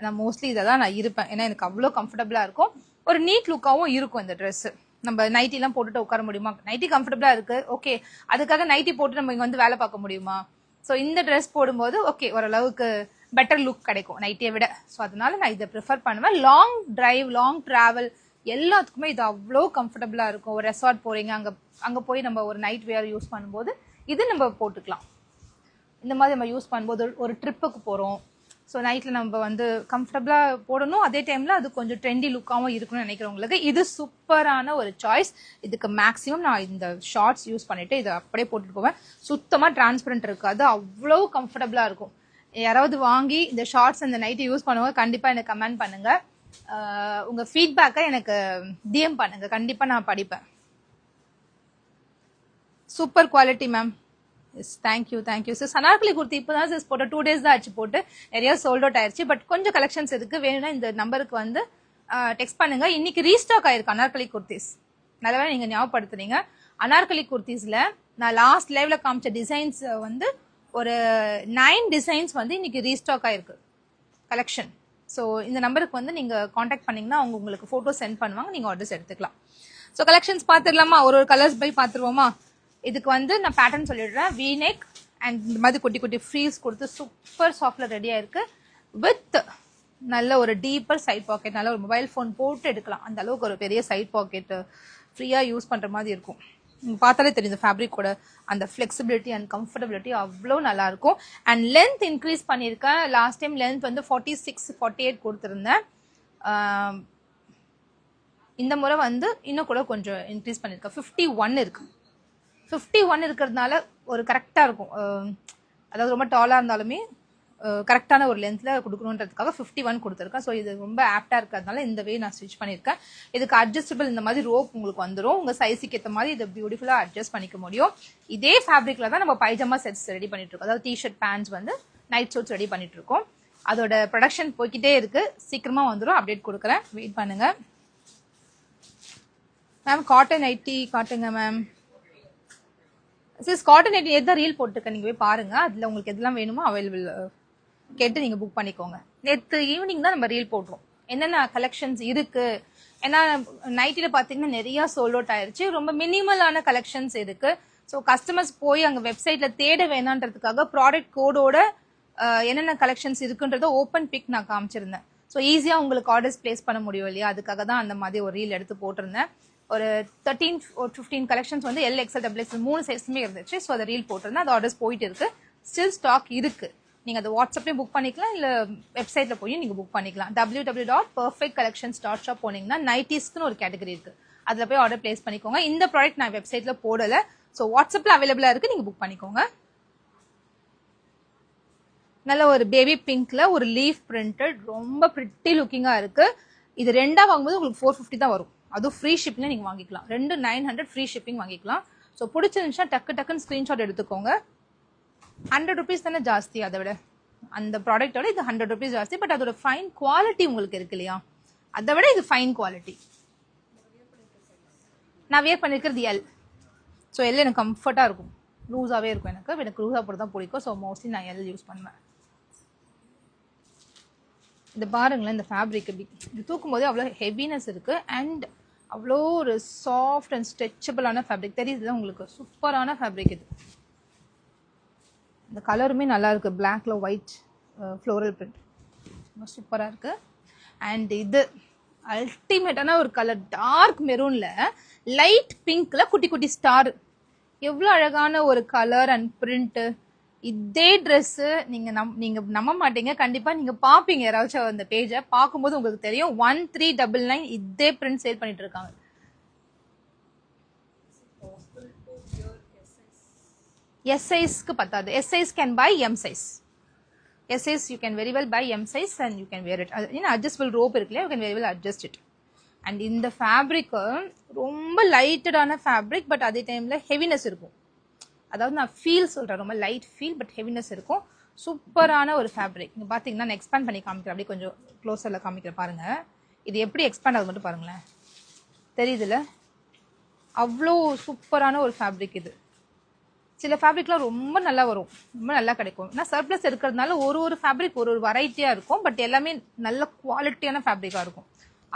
நான் மோஸ்ட்லி இதை தான் நான் இருப்பேன். ஏன்னா எனக்கு அவ்வளோ கம்ஃபர்டபுளாக இருக்கும். ஒரு நீட் லுக்காகவும் இருக்கும் இந்த ட்ரெஸ்ஸு. நம்ம நைட்டிலாம் போட்டுட்டு உட்கார முடியுமா? நைட்டி கம்ஃபர்டபுளாக இருக்குது, ஓகே. அதுக்காக நைட்டி போட்டு நம்ம இங்கே வந்து வேலை பார்க்க முடியுமா? ஸோ இந்த ட்ரெஸ் போடும்போது ஓகே ஓரளவுக்கு பெட்டர் லுக் கிடைக்கும் நைட்டியை விட. ஸோ அதனால நான் இதை ப்ரிஃபர் பண்ணுவேன். லாங் டிரைவ், லாங் ட்ராவல் எல்லாத்துக்குமே இது அவ்வளோ கம்ஃபர்டபுளாக இருக்கும். ஒரு ரெசார்ட் போகிறீங்க, அங்கே போய் நம்ம ஒரு நைட் வேர் யூஸ் பண்ணும்போது இது நம்ம போட்டுக்கலாம். இந்த மாதிரி நம்ம யூஸ் பண்ணும்போது ஒரு ட்ரிப்புக்கு போகிறோம், ஸோ நைட்டில் நம்ம வந்து கம்ஃபர்டபுளாக போடணும், அதே டைமில் அது கொஞ்சம் ட்ரெண்டி லுக்காகவும் இருக்கணும்னு நினைக்கிறவங்களுக்கு இது சூப்பரான ஒரு சாய்ஸ். இதுக்கு மேக்ஸிமம் நான் இந்த ஷார்ட்ஸ் யூஸ் பண்ணிவிட்டு இதை அப்படியே போட்டுட்டு போவேன். சுத்தமாக டிரான்ஸ்பரண்ட் இருக்காது, அவ்வளோ கம்ஃபர்டபுளாக இருக்கும். யாராவது வாங்கி இந்த ஷார்ட்ஸ் அந்த நைட்டு யூஸ் பண்ணுவாங்க, கண்டிப்பாக எனக்கு கமெண்ட் பண்ணுங்கள். உங்கள் ஃபீட்பேக்கை எனக்கு டிஎம் பண்ணுங்கள், கண்டிப்பாக நான் படிப்பேன். Super quality ma'am. Yes, thank you sis. Anarkali kurti இப்போ தான் சிஸ் போட்டு 2 days தான் ஆச்சு போட்டு, நிறைய சோல்ட் அவுட் ஆயிடுச்சு. பட் கொஞ்சம் கலெக்ஷன்ஸ் இருக்குது, வேணும்னா இந்த நம்பருக்கு வந்து டெக்ஸ்ட் பண்ணுங்க. இன்னைக்கு ரீஸ்டாக் ஆயிருக்கு அனார்கலி குர்த்திஸ். நல்லாவே நீங்கள் ஞாபகப்படுத்துறீங்க. அனார்கலி குர்த்திஸில் நான் லாஸ்ட் லைவ்ல காமிச்ச டிசைன்ஸ் வந்து ஒரு 9 டிசைன்ஸ் வந்து இன்னைக்கு ரீஸ்டாக் ஆயிருக்கு கலெக்ஷன். ஸோ இந்த நம்பருக்கு வந்து நீங்கள் காண்டாக்ட் பண்ணிங்கன்னா அவங்க உங்களுக்கு ஃபோட்டோ சென்ட் பண்ணுவாங்க, நீங்கள் ஆர்டர்ஸ் எடுத்துக்கலாம். ஸோ கலெக்ஷன்ஸ் பார்த்துடலாமா? ஒரு கலர்ஸ் பை பார்த்துருவோமா? இதுக்கு வந்து நான் பேட்டர்ன் சொல்லிடுறேன். வீநெக் அண்ட் இந்த மாதிரி குட்டி குட்டி ஃப்ரீஸ் கொடுத்து சூப்பர் சாஃப்ட்ல ரெடியாக இருக்கு. வித் நல்ல ஒரு டீப்பர் சைட் பாக்கெட், நல்ல ஒரு மொபைல் ஃபோன் போட்டு எடுக்கலாம், அந்த அளவுக்கு ஒரு பெரிய சைட் பாக்கெட் ஃப்ரீயாக யூஸ் பண்ணுற மாதிரி இருக்கும். நீங்கள் பார்த்தாலே தெரியும் இந்த ஃபேப்ரிக்கோட அந்த ஃப்ளெக்சிபிலிட்டி அண்ட் கம்ஃபர்டபிலிட்டி அவ்வளோ நல்லாயிருக்கும். அண்ட் லென்த் இன்க்ரீஸ் பண்ணியிருக்கேன். லாஸ்ட் டைம் லென்த் வந்து 46, 48 கொடுத்துருந்தேன். இந்த முறை வந்து இன்னும் கூட கொஞ்சம் இன்க்ரீஸ் பண்ணியிருக்கேன். 51 இருக்கு. 51 இருக்கிறதுனால ஒரு கரெக்டாக இருக்கும். அதாவது ரொம்ப டாலாக இருந்தாலுமே கரெக்டான ஒரு லென்த்தில் கொடுக்கணுன்றதுக்காக 51 கொடுத்துருக்கேன். ஸோ இது ரொம்ப ஆப்டாக இருக்கிறதுனால இந்த வே நான் ஸ்டிச் பண்ணியிருக்கேன். இதுக்கு அட்ஜஸ்டபிள் இந்த மாதிரி ரோப் உங்களுக்கு வந்துடும். உங்கள் சைஸுக்கு ஏற்ற மாதிரி இதை பியூட்டிஃபுல்லாக அட்ஜஸ்ட் பண்ணிக்க முடியும். இதே ஃபேப்ரிக்கில் தான் நம்ம பைஜாமா செட்ஸ் ரெடி பண்ணிட்டு இருக்கோம். அதாவது டிஷர்ட், பேண்ட்ஸ் வந்து நைட் சூட்ஸ் ரெடி பண்ணிட்டு இருக்கோம். அதோட ப்ரொடக்ஷன் போய்கிட்டே இருக்கு, சீக்கிரமாக வந்துடும். அப்டேட் கொடுக்குறேன், வெயிட் பண்ணுங்க. மேம் காட்டன் நைட்டி காட்டுங்க மேம். சிஸ் காட்டன் நைட்டி எதாவது ரீல் போட்டுருக்கேன், நீங்கள் போய் பாருங்க. அதில் உங்களுக்கு எதெல்லாம் வேணுமோ அவைலபிள் கேட்டு நீங்கள் புக் பண்ணிக்கோங்க. நேற்று ஈவினிங் தான் நம்ம ரீல் போட்டுருவோம் என்னென்ன கலெக்ஷன்ஸ் இருக்கு. ஏன்னா நைட்டில் பார்த்தீங்கன்னா நிறையா சோல்ட் அவுட் ஆயிடுச்சு. ரொம்ப மினிமலான கலெக்ஷன்ஸ் இருக்கு. ஸோ கஸ்டமர்ஸ் போய் அங்கே வெப்சைட்ல தேட வேணான்றதுக்காக ப்ராடக்ட் கோடோட என்னென்ன கலெக்ஷன்ஸ் இருக்குன்றத ஓப்பன் பிக் நான் காமிச்சிருந்தேன். ஸோ ஈஸியாக உங்களுக்கு ஆர்டர்ஸ் பிளேஸ் பண்ண முடியும் இல்லையா, அதுக்காக தான் அந்த மாதிரி ஒரு ரீல் எடுத்து போட்டிருந்தேன். ஒரு 13 or 15 கலெக்ஷன்ஸ் வந்து எல், எக்ஸ்எல், டபுள் எக்ஸ்எல் 3 சைஸுமே இருந்துச்சு. ஸோ அதை ரீல் போட்டிருந்தேன். அது ஆர்டர்ஸ் போயிட்டு இருக்கு. ஸ்டில் ஸ்டாக் இருக்கு. நீங்கள் அதை வாட்ஸ்அப்லேயும் புக் பண்ணிக்கலாம், இல்லை வெப்சைட்டில் போய் நீங்கள் புக் பண்ணிக்கலாம். www.perfectcollections.shop போனீங்கன்னா நைட்டிஸ்க்குன்னு ஒரு கேட்டகரி இருக்கு, அதில் போய் ஆர்டர் பிளேஸ் பண்ணிக்கோங்க. இந்த ப்ராடக்ட் நான் வெப்சைட்ல போடலை, ஸோ வாட்ஸ்அப்பில் அவைலபிளாக இருக்கு, நீங்கள் புக் பண்ணிக்கோங்க. நல்ல ஒரு பேபி பிங்க்ல ஒரு லீஃப் பிரிண்டட் ரொம்ப பிரிட்டி லுக்கிங்கா இருக்கு. இது ரெண்டா வாங்கும்போது உங்களுக்கு 450 தான் வரும். அதுவும் ஃப்ரீ ஷிப்பிங்ல நீங்க வாங்கிக்கலாம். 2 900 ஃப்ரீ ஷிப்பிங் வாங்கிக்கலாம். ஸோ பிடிச்சிருந்துச்சுன்னா டக்குன்னு ஸ்கிரீன்ஷாட் எடுத்துக்கோங்க. 100 rupees தானே ஜாஸ்தி, அதை விட அந்த ப்ராடக்டோட இது 100 rupees ஜாஸ்தி. பட் அதோட ஃபைன் குவாலிட்டி உங்களுக்கு இருக்கு இல்லையா, அதை விட இது ஃபைன் குவாலிட்டி. நான் வியர் பண்ணிருக்கிறது எல். ஸோ எல் எனக்கு கம்ஃபர்ட்டா இருக்கும், லூஸாவே இருக்கும். எனக்கு லூஸா போட்டு தான் பிடிக்கும். ஸோ மோஸ்ட்லி நான் எல் யூஸ் பண்ணுவேன். இது பாருங்களேன், இந்த ஃபேப்ரிக் இது தூக்கும் போதே அவ்வளோ ஹெவினஸ் இருக்கு. அண்ட் அவ்வளோ ஒரு சாஃப்ட் அண்ட் ஸ்ட்ரெச்சபிளான ஃபேப்ரிக் தெரியுதுல உங்களுக்கு. சூப்பரான ஃபேப்ரிக் இது. இந்த கலருமே நல்லா இருக்கு, பிளாக்ல ஒயிட் ஃப்ளோரல் பிரிண்ட் சூப்பராக இருக்கு. அண்ட் இது அல்டிமேட்டான ஒரு கலர், டார்க் மெரூன்ல லைட் பிங்க்ல குட்டி குட்டி ஸ்டார். எவ்வளோ அழகான ஒரு கலர் அண்ட் பிரிண்ட். இதே ட்ரெஸ் நீங்க நம்ப மாட்டீங்க, கண்டிப்பா நீங்க பாப்பீங்க. யாராச்சும் அந்த பேஜை பார்க்கும்போது உங்களுக்கு தெரியும். 1399 இதே பிரிண்ட் சேல் பண்ணிட்டு இருக்காங்க. எஸ் சைஸ்க்கு பத்தாது. S size can buy M size. S size you can very well buy M size and you can wear it. Adjustable rope இருக்குல்ல, you can very well adjust it. And இந்த fabric ரொம்ப லைட்டடான fabric, but அதே டைம்ல heaviness இருக்கும். அதாவது நான் feel சொல்றேன், ரொம்ப லைட் ஃபீல் பட் ஹெவினஸ் இருக்கும். சூப்பரான ஒரு ஃபேப்ரிக். இங்க பாத்தீங்கன்னா நான் எக்ஸ்பேண்ட் பண்ணி காமிக்கிறேன், அப்படியே கொஞ்சம் க்ளோஸர்ல காமிக்கிறேன் பாருங்க. இது எப்படி எக்ஸ்பேண்ட் ஆகுது மட்டும் பாருங்களேன், தெரியுதுல? அவ்வளோ சூப்பரான ஒரு ஃபேப்ரிக் இது. சில ஃபேப்ரிக்லாம் ரொம்ப நல்லா வரும், ரொம்ப நல்லா கிடைக்கும். ஏன்னா சர்ப்ளஸ் இருக்கிறதுனால ஒரு ஃபேப்ரிக் ஒரு வெரைட்டியா இருக்கும், பட் எல்லாமே நல்ல குவாலிட்டியான ஃபேப்ரிக்கா இருக்கும்.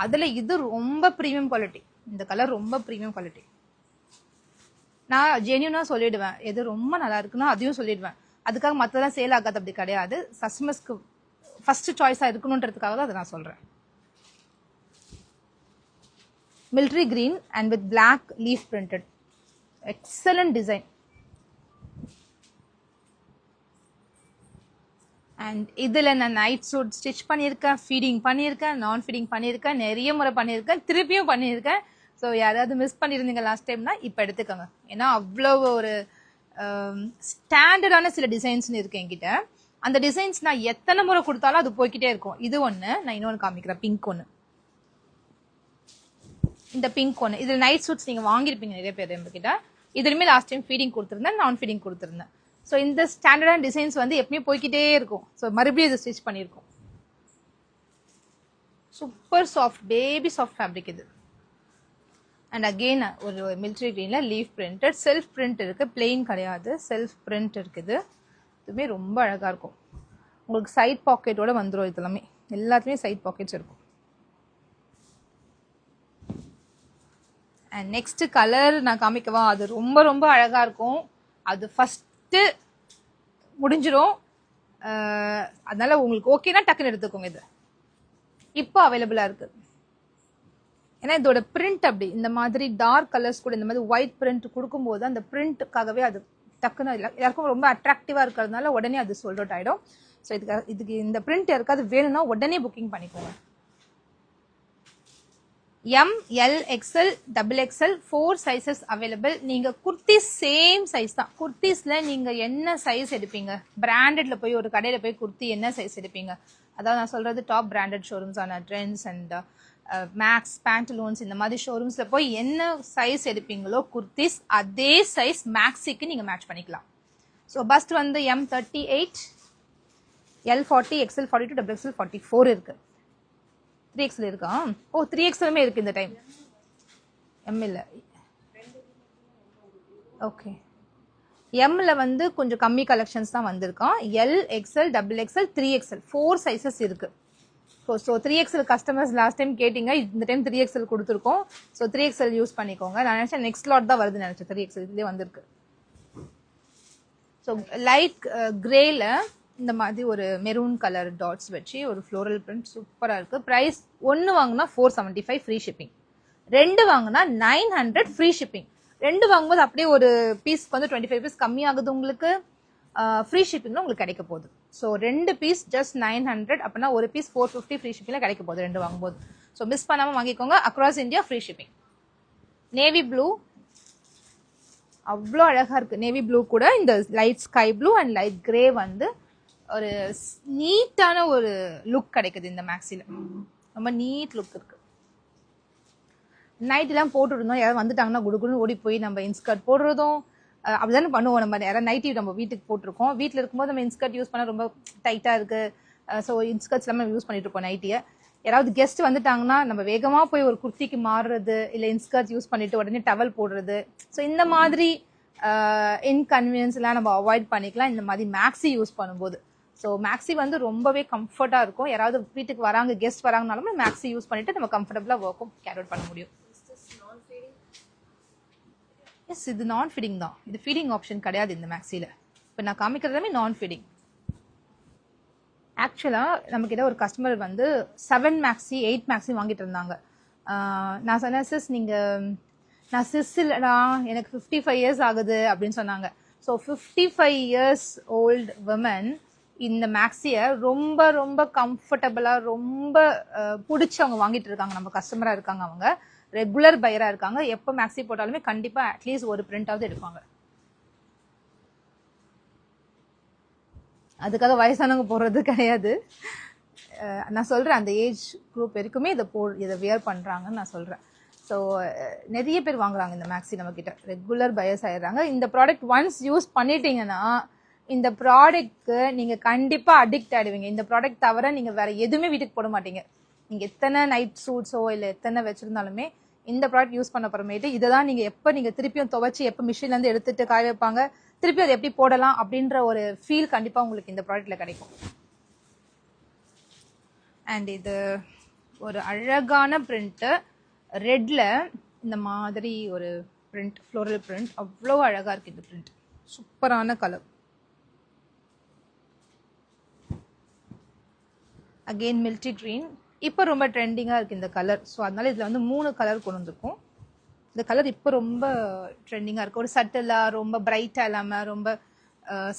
அதுல இது ரொம்ப ப்ரீமியம் குவாலிட்டி. இந்த கலர் ரொம்ப ப்ரீமியம் குவாலிட்டி. நான் ஜென்யூனா சொல்லிடுவேன், எது ரொம்ப நல்லா இருக்குன்னா அதையும் சொல்லிடுவேன். அதுக்காக மற்றதெல்லாம் சேல் ஆகாது அப்படி கிடையாது. கஸ்டமர்ஸ்க்கு ஃபர்ஸ்ட் சாய்ஸா இருக்கணுன்றதுக்காக தான் அதை நான் சொல்றேன். Military green and with black leaf printed, excellent design. And இதுல நான் நைட் சூட் ஸ்டிச் பண்ணியிருக்கேன், ஃபீடிங் பண்ணியிருக்கேன், நான் ஃபீடிங் பண்ணியிருக்கேன், நிறைய முறை பண்ணியிருக்கேன், திருப்பியும் பண்ணியிருக்கேன். ஸோ யாராவது மிஸ் பண்ணியிருந்தீங்க லாஸ்ட் டைம்னா இப்போ எடுத்துக்கோங்க. ஏன்னா அவ்வளோ ஒரு ஸ்டாண்டர்டான சில டிசைன்ஸ்னு இருக்கு என்கிட்ட. அந்த டிசைன்ஸ் நான் எத்தனை முறை கொடுத்தாலும் அது போய்கிட்டே இருக்கும். இது ஒன்று, நான் இன்னொன்று காமிக்கிறேன். பிங்க் ஒன்று, இந்த பிங்க் ஒன்று. இதில் நைட் சூட்ஸ் நீங்கள் வாங்கியிருப்பீங்க நிறைய பேர் எங்ககிட்ட. இதுலையுமே லாஸ்ட் டைம் ஃபீடிங் கொடுத்துருந்தேன், நான் ஃபீடிங் கொடுத்துருந்தேன். ஸோ இந்த ஸ்டாண்டர்டான டிசைன்ஸ் வந்து எப்பவுமே போய்கிட்டே இருக்கும். ஸோ மறுபடியும் இது ஸ்டிச் பண்ணியிருக்கோம். Super soft baby soft fabric இது. அண்ட் அகெயின் ஒரு மிலிட்ரி கிரீன்ல லீஃப் பிரிண்டட், செல்ஃப் பிரிண்ட் இருக்கு, பிளெயின் கிடையாது, செல்ஃப் பிரிண்ட் இருக்குது. இதுவுமே ரொம்ப அழகா இருக்கும். உங்களுக்கு சைட் பாக்கெட்டோட வந்துடும். இது எல்லாமே எல்லாத்துலேயும் சைட் பாக்கெட்ஸ் இருக்கும். அண்ட் நெக்ஸ்ட் கலர் நான் காமிக்கவா? அது ரொம்ப ரொம்ப அழகா இருக்கும். அது ஃபர்ஸ்ட் முடிஞ்சிடும். அதனால உங்களுக்கு ஓகேனா டக்குன்னு எடுத்துக்கோங்க. இது இப்போ அவைலபிளா இருக்கு. ஏன்னா இதோட பிரிண்ட் அப்படி இந்த மாதிரி டார்க் கலர்ஸ் கூட இந்த மாதிரி ஒயிட் பிரிண்ட் கொடுக்கும்போது அந்த பிரிண்ட்டுக்காகவே அது டக்குன்னு எல்லாருக்கும் ரொம்ப அட்ராக்டிவா இருக்கிறதுனால உடனே அது சோல்ட் அவுட் ஆயிடும். ஸோ இதுக்கு இந்த பிரிண்ட் யாருக்காவது வேணும்னா உடனே புக்கிங் பண்ணிக்கோங்க. M, L, XL, XXL 4 sizes available. நீங்க குர்த்திஸ் சேம் சைஸ் தான். குர்த்திஸ்ல நீங்க என்ன சைஸ் எடுப்பீங்க? பிராண்டட்ல போய் ஒரு கடையில போய் குர்த்தி என்ன சைஸ் எடுப்பீங்க? அதாவது நான் சொல்றது டாப் பிராண்டட் ஷோரூம்ஸ் ஆன ட்ரெண்ட்ஸ் அண்ட் மேக்ஸ், பேண்டலூன்ஸ் இந்த மாதிரி ஷோரூம்ஸ்ல போய் என்ன சைஸ் எடுப்பீங்களோ குர்த்திஸ் அதே சைஸ் மேக்ஸிக்கு நீங்க மேட்ச் பண்ணிக்கலாம். ஸோ பஸ்ட் வந்து M38, L40, XL42, XXL 44 இருக்கு. 3XL இருக்கா? ஓ 3XLமே இருக்கு இந்த டைம். எம் இல்ல. ஓகே. எம்ல வந்து கொஞ்சம் கம்மி கலெக்ஷன்ஸ் தான் வந்திருக்கான். L, XL, XXL, 3XL 4 sizes இருக்கு. So 3XL customers last time கேட்டீங்க, இந்த டைம் 3XL கொடுத்துருக்கோம். ஸோ 3XL யூஸ் பண்ணிக்கோங்க. நான் நினைச்சேன் நெக்ஸ்ட் லாட் தான் வருதுன்னு நினைச்சேன். 3XL இதுலேயே வந்திருக்கு. ஸோ லைட் கிரேல இந்த மாதிரி ஒரு மெரூன் கலர் டாட்ஸ் வச்சு ஒரு ஃப்ளோரல் பிரிண்ட் சூப்பராக இருக்கு. ப்ரைஸ் 1 வாங்கினா 475 ஃப்ரீ ஷிப்பிங், 2 வாங்கினா 900 ஃப்ரீ ஷிப்பிங். 2 வாங்கும்போது அப்படியே ஒரு பீஸ்க்கு வந்து 25 பீஸ் கம்மி ஆகுது உங்களுக்கு. ஃப்ரீ ஷிப்பிங்ல உங்களுக்கு கிடைக்க போகுது. ஸோ 2 பீஸ் ஜஸ்ட் 900, அப்படின்னா ஒரு பீஸ் 450 ஃப்ரீ ஷிப்பிங்ல கிடைக்க போகுது 2 வாங்கும்போது. ஸோ மிஸ் பண்ணாம வாங்கிக்கோங்க. Across India free shipping. Navy blue அவ்வளோ அழகா இருக்கு. நேவி ப்ளூ கூட இந்த light sky blue and light grey வந்து ஒரு நீட்டான ஒரு லுக் கிடைக்குது இந்த மேக்ஸில. ரொம்ப நீட் லுக் இருக்கு. நைட் எல்லாம் போட்டு இருந்தோம், யாராவது வந்துட்டாங்கன்னா குடுகுடுன்னு ஓடி போய் நம்ம இன்ஸ்கர்ட் போடுறதும் அப்படிதானே பண்ணுவோம். நம்ம யாராவது நைட்டி நம்ம வீட்டுக்கு போட்டிருக்கோம், வீட்டில் இருக்கும்போது நம்ம இன்ஸ்கர்ட் யூஸ் பண்ண ரொம்ப டைட்டா இருக்கு. ஸோ இன்ஸ்கர்ட்ஸ் எல்லாமே யூஸ் பண்ணிட்டு இருப்போம் நைட்டியை. யாராவது கெஸ்ட் வந்துட்டாங்கன்னா நம்ம வேகமா போய் ஒரு குர்த்திக்கு மாறுறது, இல்லை இன்ஸ்கர்ட் யூஸ் பண்ணிட்டு உடனே டவல் போடுறது. ஸோ இந்த மாதிரி இன்கன்வீனியன்ஸ் எல்லாம் நம்ம அவாய்ட் பண்ணிக்கலாம் இந்த மாதிரி மேக்ஸி யூஸ் பண்ணும்போது. ஸோ மேக்ஸி வந்து ரொம்பவே கம்ஃபர்ட்டா இருக்கும். யாராவது வீட்டுக்கு வராங்க, கெஸ்ட் வராங்கனாலும் மேக்ஸி யூஸ் பண்ணிட்டு நம்ம கம்ஃபர்டபுளா ஒர்க்கும் கேரி அவுட் பண்ண முடியும். எஸ், இது நான் ஃபீடிங் தான். இது ஃபீடிங் ஆப்ஷன் கிடையாது இந்த மேக்ஸில. இப்போ நான் காமிக்கிறதுமே நான் ஃபீடிங். ஆக்சுவலா நம்ம கிட்ட ஒரு கஸ்டமர் வந்து 7 மேக்ஸி 8 மேக்ஸி வாங்கிட்டு இருந்தாங்க. நான் சொன்னேன், சிஸ் நீங்க நான் சிஸ் இல்லடா, எனக்கு 55 இயர்ஸ் ஆகுது அப்படின்னு சொன்னாங்க. ஸோ 55 இயர்ஸ் ஓல்டு விமன் இந்த மேக்ஸியை ரொம்ப ரொம்ப கம்ஃபர்டபுளா ரொம்ப பிடிச்சவங்க வாங்கிட்டு இருக்காங்க. நம்ம கஸ்டமரா இருக்காங்க, அவங்க ரெகுலர் பையரா இருக்காங்க. எப்போ மேக்ஸி போட்டாலுமே கண்டிப்பா அட்லீஸ்ட் ஒரு பிரிண்டாவது எடுப்பாங்க. அதுக்காக வயசானவங்க போடுறது கிடையாது. நான் சொல்றேன் அந்த ஏஜ் குரூப் வரைக்குமே இதை வியர் பண்றாங்கன்னு நான் சொல்றேன். ஸோ நிறைய பேர் வாங்குறாங்க இந்த மேக்ஸி நம்ம கிட்ட, ரெகுலர் பையர்ஸ் ஆயிடுறாங்க. இந்த ப்ராடக்ட் ஒன்ஸ் யூஸ் பண்ணிட்டீங்கன்னா இந்த ப்ராடக்ட்க்கு நீங்க கண்டிப்பா அடிக்ட் ஆயிடுவீங்க. இந்த ப்ராடக்ட் தவிர நீங்க வேற எதுவுமே வீட்டுக்கு போட மாட்டீங்க. நீங்க எத்தனை நைட் சூட்ஸோ இல்லை எத்தனை வச்சிருந்தாலுமே இந்த ப்ராடக்ட் யூஸ் பண்ண அப்புறமேட்டு இதை தான் நீங்க எப்போ நீங்க திருப்பியும் துவைச்சு எப்போ மிஷின்ல இருந்து எடுத்துட்டு காய வைப்பாங்க, திருப்பி அதை எப்படி போடலாம் அப்படின்ற ஒரு ஃபீல் கண்டிப்பா உங்களுக்கு இந்த ப்ராடக்ட்ல கிடைக்கும். அண்ட் இது ஒரு அழகான பிரிண்ட், ரெட்ல இந்த மாதிரி ஒரு பிரிண்ட், ஃப்ளோரல் பிரிண்ட். அவ்வளோ அழகா இருக்கு இந்த பிரிண்ட், சூப்பரான கலர். அகெயின் மில்டி கிரீன், இப்போ ரொம்ப ட்ரெண்டிங்காக இருக்குது இந்த கலர். ஸோ அதனால இதில் வந்து 3 கலர் கொண்டு வந்திருக்கும். இந்த கலர் இப்போ ரொம்ப ட்ரெண்டிங்காக இருக்குது. ஒரு சட்டிலாக, ரொம்ப பிரைட்டாக இல்லாமல் ரொம்ப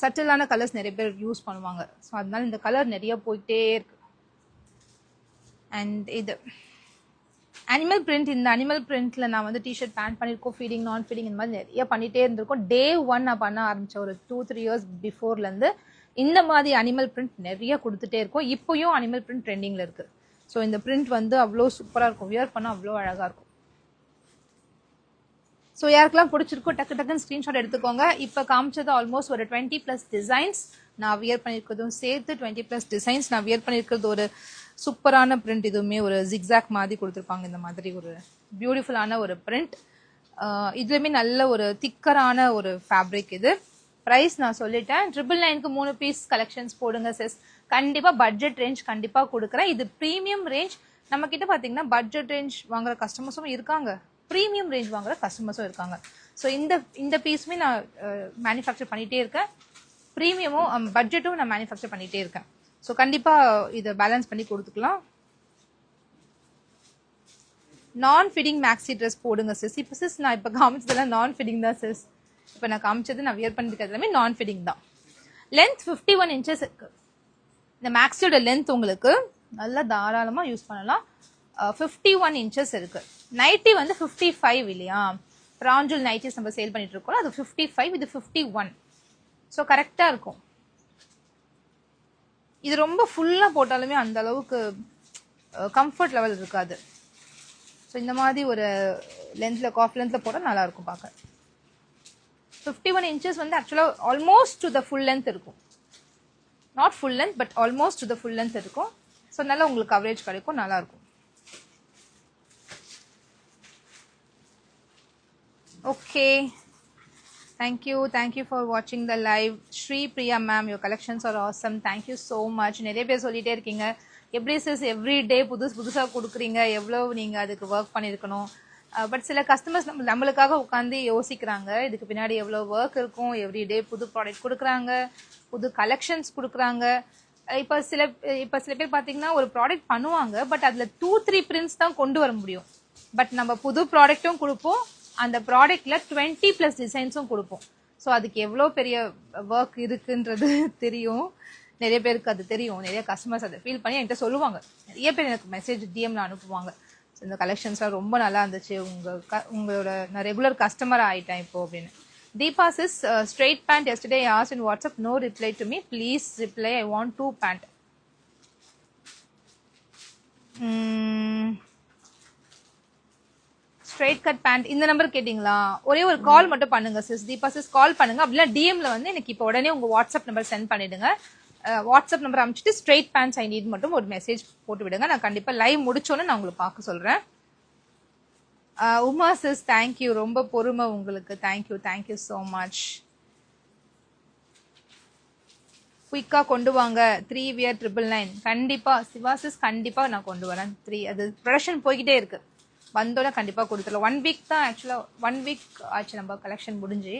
சட்டிலான கலர்ஸ் நிறைய பேர் யூஸ் பண்ணுவாங்க. ஸோ அதனால இந்த கலர் நிறைய போயிட்டே இருக்கு. அண்ட் இது அனிமல் பிரிண்ட். இந்த அனிமல் பிரிண்ட்ல நான் வந்து டிஷர்ட் பேண்ட் பண்ணியிருக்கோம், ஃபீடிங் நான் ஃபீடிங் இந்த மாதிரி நிறைய பண்ணிட்டே இருந்திருக்கோம். Day 1 நான் பண்ண ஆரம்பிச்சேன் ஒரு 2-3 இயர்ஸ் பிஃபோர்லேருந்து. இந்த மாதிரி அனிமல் பிரிண்ட் நிறைய கொடுத்துட்டே இருக்கும். இப்போயும் அனிமல் பிரிண்ட் ட்ரெண்டிங்ல இருக்கு. ஸோ இந்த பிரிண்ட் வந்து அவ்வளோ சூப்பராக இருக்கும், வியர் பண்ணால் அவ்வளோ அழகாக இருக்கும். ஸோ யாருக்கெல்லாம் பிடிச்சிருக்கோ டக்கு டக்குன்னு ஸ்க்ரீன்ஷாட் எடுத்துக்கோங்க. இப்போ காமிச்சது ஆல்மோஸ்ட் ஒரு 20+ டிசைன்ஸ் நான் வியர் பண்ணியிருக்கிறதும் சேர்த்து 20+ டிசைன்ஸ் நான் வியர் பண்ணியிருக்கிறது. ஒரு சூப்பரான பிரிண்ட், இதுவுமே ஒரு ஜிக்ஸாக் மாதிரி கொடுத்துருப்பாங்க. இந்த மாதிரி ஒரு பியூட்டிஃபுல்லான ஒரு பிரிண்ட். இதுலையுமே நல்ல ஒரு திக்கரான ஒரு ஃபேப்ரிக். இது ப்ரைஸ் நான் சொல்லிட்டேன். 999க்கு 3 பீஸ் கலெக்ஷன்ஸ் போடுங்க சிஸ். கண்டிப்பா பட்ஜெட் ரேஞ்ச் கண்டிப்பா கொடுக்குறேன். இது ப்ரீமியம் ரேஞ்ச். நம்ம கிட்ட பாத்தீங்கன்னா பட்ஜெட் ரேஞ்ச் வாங்குற கஸ்டமர்ஸும் இருக்காங்க, ப்ரீமியம் ரேஞ்ச் வாங்குற கஸ்டமர்ஸும் இருக்காங்க. ஸோ இந்த பீஸுமே நான் மேனுஃபேக்சர் பண்ணிட்டே இருக்கேன். ப்ரீமியமும் பட்ஜெட்டும் நான் மேனுஃபேக்சர் பண்ணிட்டே இருக்கேன். ஸோ கண்டிப்பா இதை பேலன்ஸ் பண்ணி கொடுத்துக்கலாம். நான் ஃபிட்டிங் மேக்ஸி ட்ரெஸ் போடுங்க சிஸ். இப்போ சிஸ் நான் இப்போ காமிச்சதெல்லாம் நான் ஃபிட்டிங் தான் சிஸ். இப்போ நான் காமிச்சது நான் வியர் பண்ணிருக்கிறது எல்லாமே நான் ஃபிட்டிங் தான். லென்த் 51 இன்ச்சஸ் இருக்கு. இந்த மேக்ஸியோட லென்த் உங்களுக்கு நல்லா தாராளமாக யூஸ் பண்ணலாம். 51 இன்ச்சஸ் இருக்கு. நைட்டி வந்து 55 இல்லையா, பிராஞ்சல் நைட்டிஸ் நம்ம சேல் பண்ணிட்டு இருக்கோம், அது 55, இது 51. ஸோ கரெக்டாக இருக்கும். இது ரொம்ப ஃபுல்லாக போட்டாலுமே அந்த அளவுக்கு கம்ஃபர்ட் லெவல் இருக்காது. ஸோ இந்த மாதிரி ஒரு லென்த்தில் காஃப் லென்த்தில் போட்டால் நல்லா இருக்கும் பார்க்க. 51 இன்ச்சஸ் வந்து ஆக்சுவலாக almost to the full length இருக்கும். Not full length but almost to the full length இருக்கும். ஸோ நல்லா உங்களுக்கு கவரேஜ் கிடைக்கும், நல்லா இருக்கும். ஓகே, தேங்க்யூ ஃபார் வாட்சிங் the live. Sri Priya ma'am, your collections are awesome. Thank you so much. நிறைய பேர் சொல்லிட்டே இருக்கீங்க, எப்படி சிஸ் எவ்ரி டே புதுசாக கொடுக்குறீங்க, எவ்வளோ நீங்கள் அதுக்கு ஒர்க் பண்ணியிருக்கணும். பட் சில கஸ்டமர்ஸ் நம்மளுக்காக உட்காந்து யோசிக்கிறாங்க, இதுக்கு பின்னாடி எவ்வளோ ஒர்க் இருக்கும். எவ்ரி டே புது ப்ராடக்ட் கொடுக்குறாங்க, புது கலெக்ஷன்ஸ் கொடுக்குறாங்க. இப்போ சில பேர் பார்த்தீங்கன்னா ஒரு ப்ராடக்ட் பண்ணுவாங்க, பட் அதில் 2-3 பிரிண்ட்ஸ் தான் கொண்டு வர முடியும். பட் நம்ம புது ப்ராடக்ட்டும் கொடுப்போம், அந்த ப்ராடக்ட்ல 20+ டிசைன்ஸும் கொடுப்போம். ஸோ அதுக்கு எவ்வளோ பெரிய ஒர்க் இருக்குன்றது தெரியும். நிறைய பேருக்கு அது தெரியும். நிறைய கஸ்டமர்ஸ் அதை ஃபீல் பண்ணி என்கிட்ட சொல்லுவாங்க. நிறைய பேர் எனக்கு மெசேஜ் டிஎம்ல அனுப்புவாங்க, இந்த கலெக்ஷன்ஸ்லாம் ரொம்ப நல்லா இருந்துச்சு, உங்களோட நான் ரெகுலர் கஸ்டமர் ஆயிட்டேன் இப்போ அப்படின்னு. Deepa sis, straight pant yesterday asked in WhatsApp, no reply to me, please reply, I want 2 pant. Straight cut pant இந்த நம்பர் கேட்டிங்களா? ஒரே ஒரு கால் மட்டும் பண்ணுங்க சிஸ். தீபா சிஸ் கால் பண்ணுங்க, அப்படின்னா டிஎம்ல வந்து எனக்கு இப்போ உடனே உங்க வாட்ஸ்அப் நம்பர் சென்ட் பண்ணிடுங்க. வாட்ஸ்அப் நம்பர் அமைச்சிட்டு ஸ்ட்ரெயிட் பேண்ட்ஸ் ஐ நீட் மட்டும் ஒரு மெசேஜ் போட்டு விடுங்க. நான் கண்டிப்பா லைவ் முடிச்சோன்னு நான் உங்களுக்கு பார்க்க சொல்றேன். உமா சிஸ், தேங்க்யூ, ரொம்ப பொறுமை உங்களுக்கு. Thank you so much. குயிக்கா கொண்டு வாங்க 3 வியர் 999. கண்டிப்பா சிவா சிஸ், கண்டிப்பா நான் கொண்டு வரேன். 3 அது ப்ரொடக்ஷன் போய்கிட்டே இருக்கு, வந்தோட கண்டிப்பா கொடுத்துடலாம். 1 வீக் தான் ஆக்சுவலா, 1 வீக் ஆச்சு நம்ம கலெக்ஷன் முடிஞ்சு.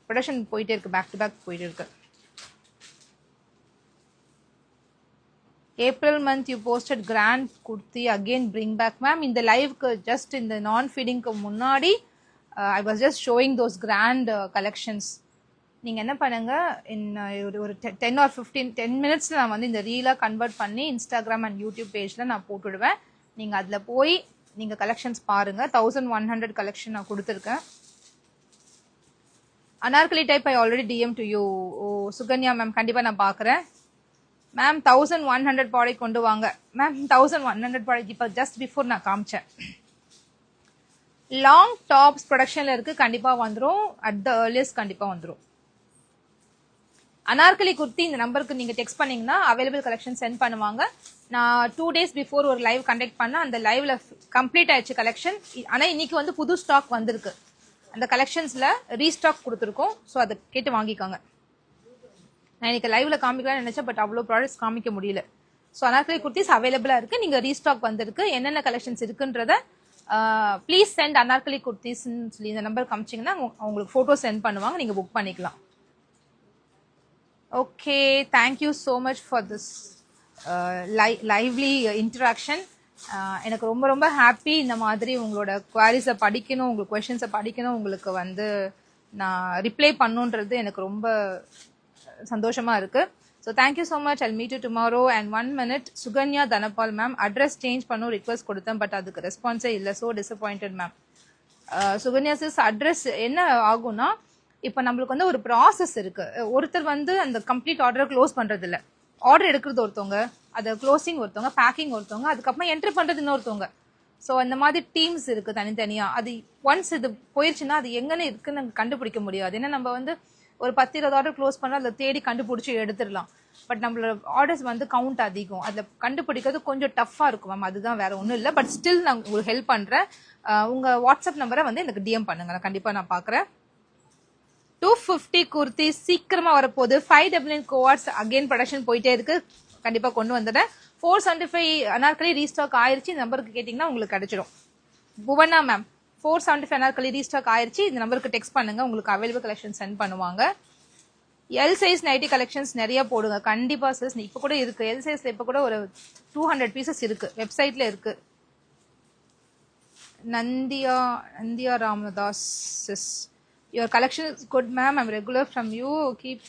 ப்ரொடக்ஷன் போயிட்டே இருக்கு, பேக் டு பேக் போயிட்டு இருக்கு. April month you posted grand kurti, again bring back. Ma'am இந்த லைவ்க்கு ஜஸ்ட் இந்த நான் ஃபீடிங்க்கு முன்னாடி I was just showing those grand collections. நீங்கள் என்ன பண்ணுங்க, ஒரு 10 or 10 மினிட்ஸில் நான் வந்து இந்த ரீலாக கன்வெர்ட் பண்ணி இன்ஸ்டாகிராம் அண்ட் யூடியூப் பேஜில் நான் போட்டுவிடுவேன். நீங்கள் அதில் போய் நீங்கள் கலெக்ஷன்ஸ் பாருங்கள். 1100 கலெக்ஷன் நான் கொடுத்துருக்கேன். Anarkali type I already DM to you. ஓ சுகன்யா மேம், கண்டிப்பாக நான் பார்க்குறேன். மேம் 1100 ப்ராடக்ட் கொண்டு வாங்க. மேம் 1100 ப்ராடக்ட் இப்போ ஜஸ்ட் பிஃபோர் நான் காமிச்சேன். லாங் டாப்ஸ் ப்ரொடக்ஷனில் இருக்குது, கண்டிப்பாக வந்துடும். அட் த ஏர்லியஸ்ட் கண்டிப்பாக வந்துடும். அனார்கலி குர்த்தி இந்த நம்பருக்கு நீங்கள் டெக்ஸ்ட் பண்ணீங்கன்னா அவைலபிள் கலெக்ஷன் சென்ட் பண்ணுவாங்க. நான் 2 days பிஃபோர் ஒரு லைவ் கண்டக்ட் பண்ணேன், அந்த லைவ்ல கம்ப்ளீட் ஆயிடுச்சு கலெக்ஷன். ஆனால் இன்னைக்கு வந்து புது ஸ்டாக் வந்திருக்கு. அந்த கலெக்ஷன்ஸ்ல ரீஸ்டாக் கொடுத்துருக்கோம். ஸோ அதை கேட்டு வாங்கிக்கோங்க. நான் இன்னைக்கு லைவ்ல காமிக்கலாம்னு நினைச்சேன், பட் அவ்வளோ ப்ராடக்ட்ஸ் காமிக்க முடியல. ஸோ அனார்கலி குர்த்திஸ் அவைலபிளா இருக்கு. நீங்க ரீஸ்டாக் வந்திருக்கு, என்னென்ன கலெக்ஷன்ஸ் இருக்குன்றத ப்ளீஸ் சென்ட் அனார்கலி குர்த்திஸ்ன்னு சொல்லி இந்த நம்பர் காமிச்சிங்கன்னா உங்களுக்கு ஃபோட்டோ சென்ட் பண்ணுவாங்க, நீங்க புக் பண்ணிக்கலாம். Okay, thank you so much for this lively interaction. எனக்கு ரொம்ப ரொம்ப ஹாப்பி. இந்த மாதிரி உங்களோட குவாரிஸை படிக்கணும், உங்களுக்கு கொஷின்ஸை படிக்கணும், உங்களுக்கு வந்து நான் ரிப்ளை பண்ணுன்றது எனக்கு ரொம்ப சந்தோஷமா இருக்கு. So thank you so much. Jal meet you tomorrow. And 1 minute, Sukanya Dhanapal ma'am address change பண்ணும் ரிக்வஸ்ட் கொடுத்தேன், பட் அதுக்கு ரெஸ்பான்ஸே இல்லை. So disappointed ma'am. Sukanya sis, address என்ன ஆகும்னா, இப்போ நம்மளுக்கு வந்து ஒரு ப்ராசஸ் இருக்கு. ஒருத்தர் வந்து அந்த கம்ப்ளீட் ஆர்டரை க்ளோஸ் பண்றது இல்லை. ஆர்டர் எடுக்கிறது ஒருத்தவங்க, அதை க்ளோசிங் ஒருத்தவங்க, பேக்கிங் ஒருத்தவங்க, அதுக்கப்புறம் என்ட்ரி பண்றது இன்னொருத்தவங்க. ஸோ அந்த மாதிரி டீம்ஸ் இருக்கு தனித்தனியா. அது ஒன்ஸ் இது போயிடுச்சுன்னா அது எங்கன்னு இருக்குன்னு கண்டுபிடிக்க முடியாது. ஏன்னா நம்ம வந்து ஒரு 10-20 ஆர்டர் க்ளோஸ் பண்ணா அதை தேடி கண்டுபிடிச்சி எடுத்துடலாம். பட் நம்மளோட ஆர்டர்ஸ் வந்து கவுண்ட் அதிகம், அதில் கண்டுபிடிக்கிறது கொஞ்சம் டஃப்பாக இருக்கும் மேம். அதுதான், வேற ஒன்றும் இல்லை. பட் ஸ்டில் நான் உங்களுக்கு ஹெல்ப் பண்றேன். உங்க வாட்ஸ்அப் நம்பரை வந்து எனக்கு டிஎம் பண்ணுங்க, நான் கண்டிப்பா நான் பாக்குறேன். 250 குர்த்தி சீக்கிரமா வரப்போகுது. 599 கோவாட்ஸ் அகைன் ப்ரொடக்ஷன் போயிட்டே இருக்கு, கண்டிப்பா கொண்டு வந்துட்டேன். 475 அனார்கலி ரீஸ்டாக் ஆயிருச்சு. இந்த நம்பருக்கு கேட்டீங்கன்னா உங்களுக்கு கிடைச்சிடும். புவனா மேம், 475 அனார்கலி ரீஸ்டாக் ஆயிருச்சு. இந்த நம்பருக்கு டெக்ஸ்ட் பண்ணுங்க, உங்களுக்கு அவைலபிள் கலெக்ஷன் சென்ட் பண்ணுவாங்க. எல் சைஸ் நைட்டி கலெக்ஷன்ஸ் நிறைய போடுங்க கண்டிப்பா சிஸ். இப்ப கூட இருக்கு எல் சைஸ்ல, இப்ப கூட ஒரு 200 பீசஸ் இருக்கு, வெப்சைட்ல இருக்கு. Nandhiya Ramadas sis, your collection is good ma'am, I'm regular from you, keep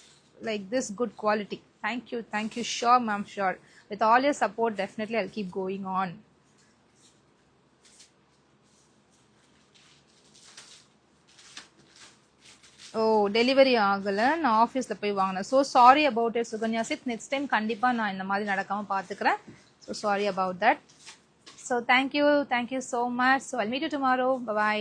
like this good quality. Thank you, sure ma'am, sure. With all your support definitely I'll keep going on. Delivery ஆகல, நான் ஆஃபீஸ்ல போய் வாங்கினேன். So sorry about it Sukanya சித். Next time கண்டிப்பா நான் இந்த மாதிரி நடக்காம பாத்துக்கிறேன். So sorry about that. So thank you so much. So I'll meet you tomorrow. By.